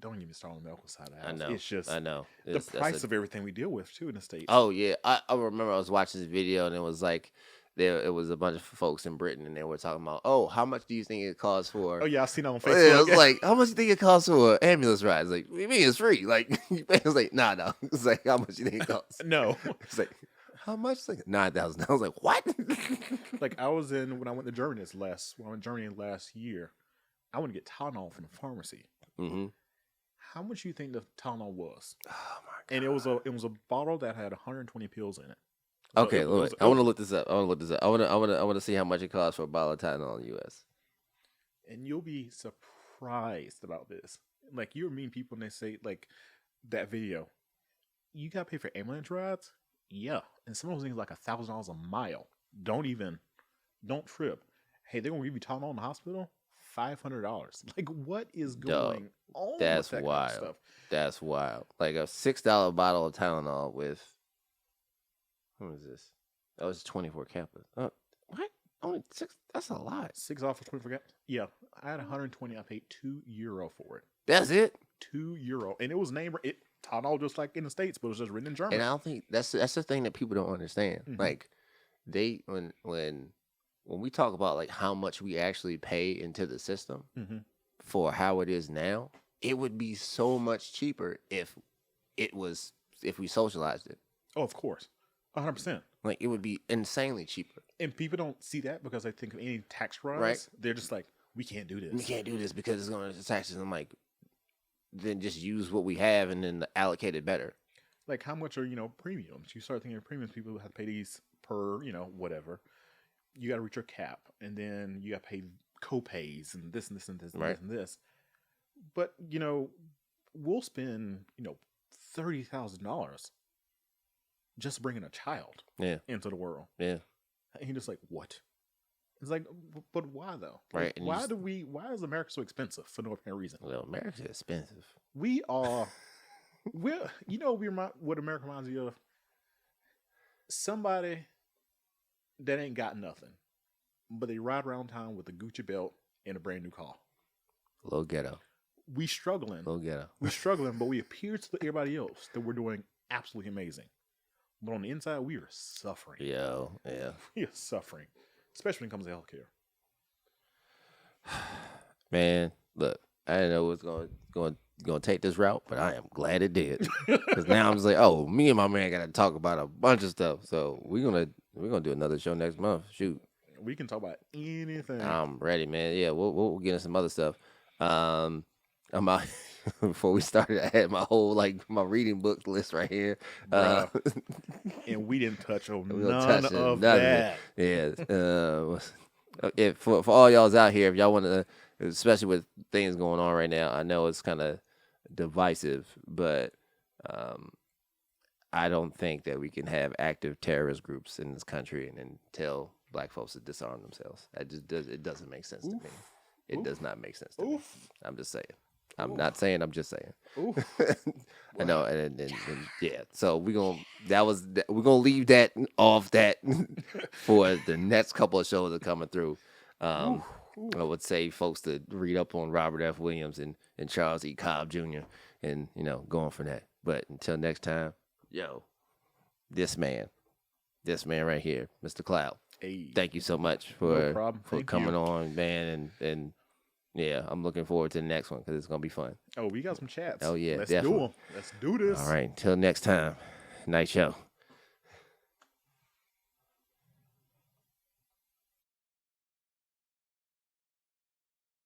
don't even start on the medical side of the house. I know. It's just I know. the price of everything we deal with, too, in the States. Oh, yeah. I remember I was watching this video, and it was like, it was a bunch of folks in Britain, and they were talking about, how much do you think it costs for... Oh, yeah, I seen it on Yeah, Facebook. it was like, how much do you think it costs for an ambulance ride? It's like, what do you mean it's free? Like, it was like, no. It's like, how much do you think it costs? No. It's like, how much? It's like $9,000. I was like, what? Like, when I went to Germany last year, I went to get Tylenol from the pharmacy. Mm-hmm. How much do you think the Tylenol was? Oh my god! And it was a bottle that had 120 pills in it. Okay, it look, was- I want to look this up. I want to see how much it costs for a bottle of Tylenol in the U.S. And you'll be surprised about this. Like, you meet people and they say, like, that video, you got to pay for ambulance rides? Yeah. And some of those things like $1,000 a mile. Don't trip. Hey, they're going to give you Tylenol in the hospital? $500. Like, what is going on? That's with that wild. kind of stuff? That's wild. Like a $6 bottle of Tylenol with, what is this? Oh, it's 24 capsules. What? Only 6? That's a lot. 6 off of 24 caps? Yeah. I had 120. I paid €2 for it. That's it. €2. And it was named Tylenol just like in the States, but it was just written in German. And I don't think that's the thing that people don't understand. Mhm. Like, when we talk about like how much we actually pay into the system Mhm. for how it is now, it would be so much cheaper if we socialized it. Oh, of course. 100%. Like, it would be insanely cheaper. And people don't see that because they think of any tax rise. Right. They're just like, we can't do this. We can't do this because it's going to taxes. I'm like, then just use what we have and then allocate it better. Like, how much are, premiums? You start thinking of premiums, people have to pay these per, whatever. You got to reach your cap. And then you got to pay co-pays and this and this and this and Right. this and this. But, we'll spend, $30,000 just bringing a child into the world. Yeah. And you're just like, what? It's like, but why though? Right. Like, why is America so expensive for no apparent reason? Well, America's expensive. We are, what America reminds me of? Somebody that ain't got nothing, but they ride around town with a Gucci belt and a brand new car. A little ghetto. We struggling. A little ghetto. We're struggling, but we appear to everybody else that we're doing absolutely amazing. But on the inside, we are suffering. Yeah. We are suffering, especially when it comes to healthcare. Man, look, I didn't know it was going to take this route, but I am glad it did. Because now I'm just like, me and my man got to talk about a bunch of stuff. So we're gonna do another show next month. Shoot, We can talk about anything. I'm ready, man. Yeah, we'll get into some other stuff. I'm out. Before we started, I had my whole my reading book list right here. And we didn't touch on We don't none touch of none that. Yeah. For all y'all's out here, if y'all want to, especially with things going on right now, I know it's kind of divisive, but I don't think that we can have active terrorist groups in this country and then tell black folks to disarm themselves. It doesn't make sense to me. It does not make sense to me. I'm just saying. I'm not saying. I'm just saying. Ooh. I know, and yeah. So we're gonna leave that off that for the next couple of shows that are coming through. I would say folks to read up on Robert F. Williams and Charles E. Cobb Jr. and going from that. But until next time, this man right here, Mr. Cloud. Hey. Thank you so much for coming on, man, and yeah, I'm looking forward to the next one because it's gonna be fun. Oh, we got some chats. Oh yeah, Let's definitely. do them. Let's do this. All right, until next time. Nice show.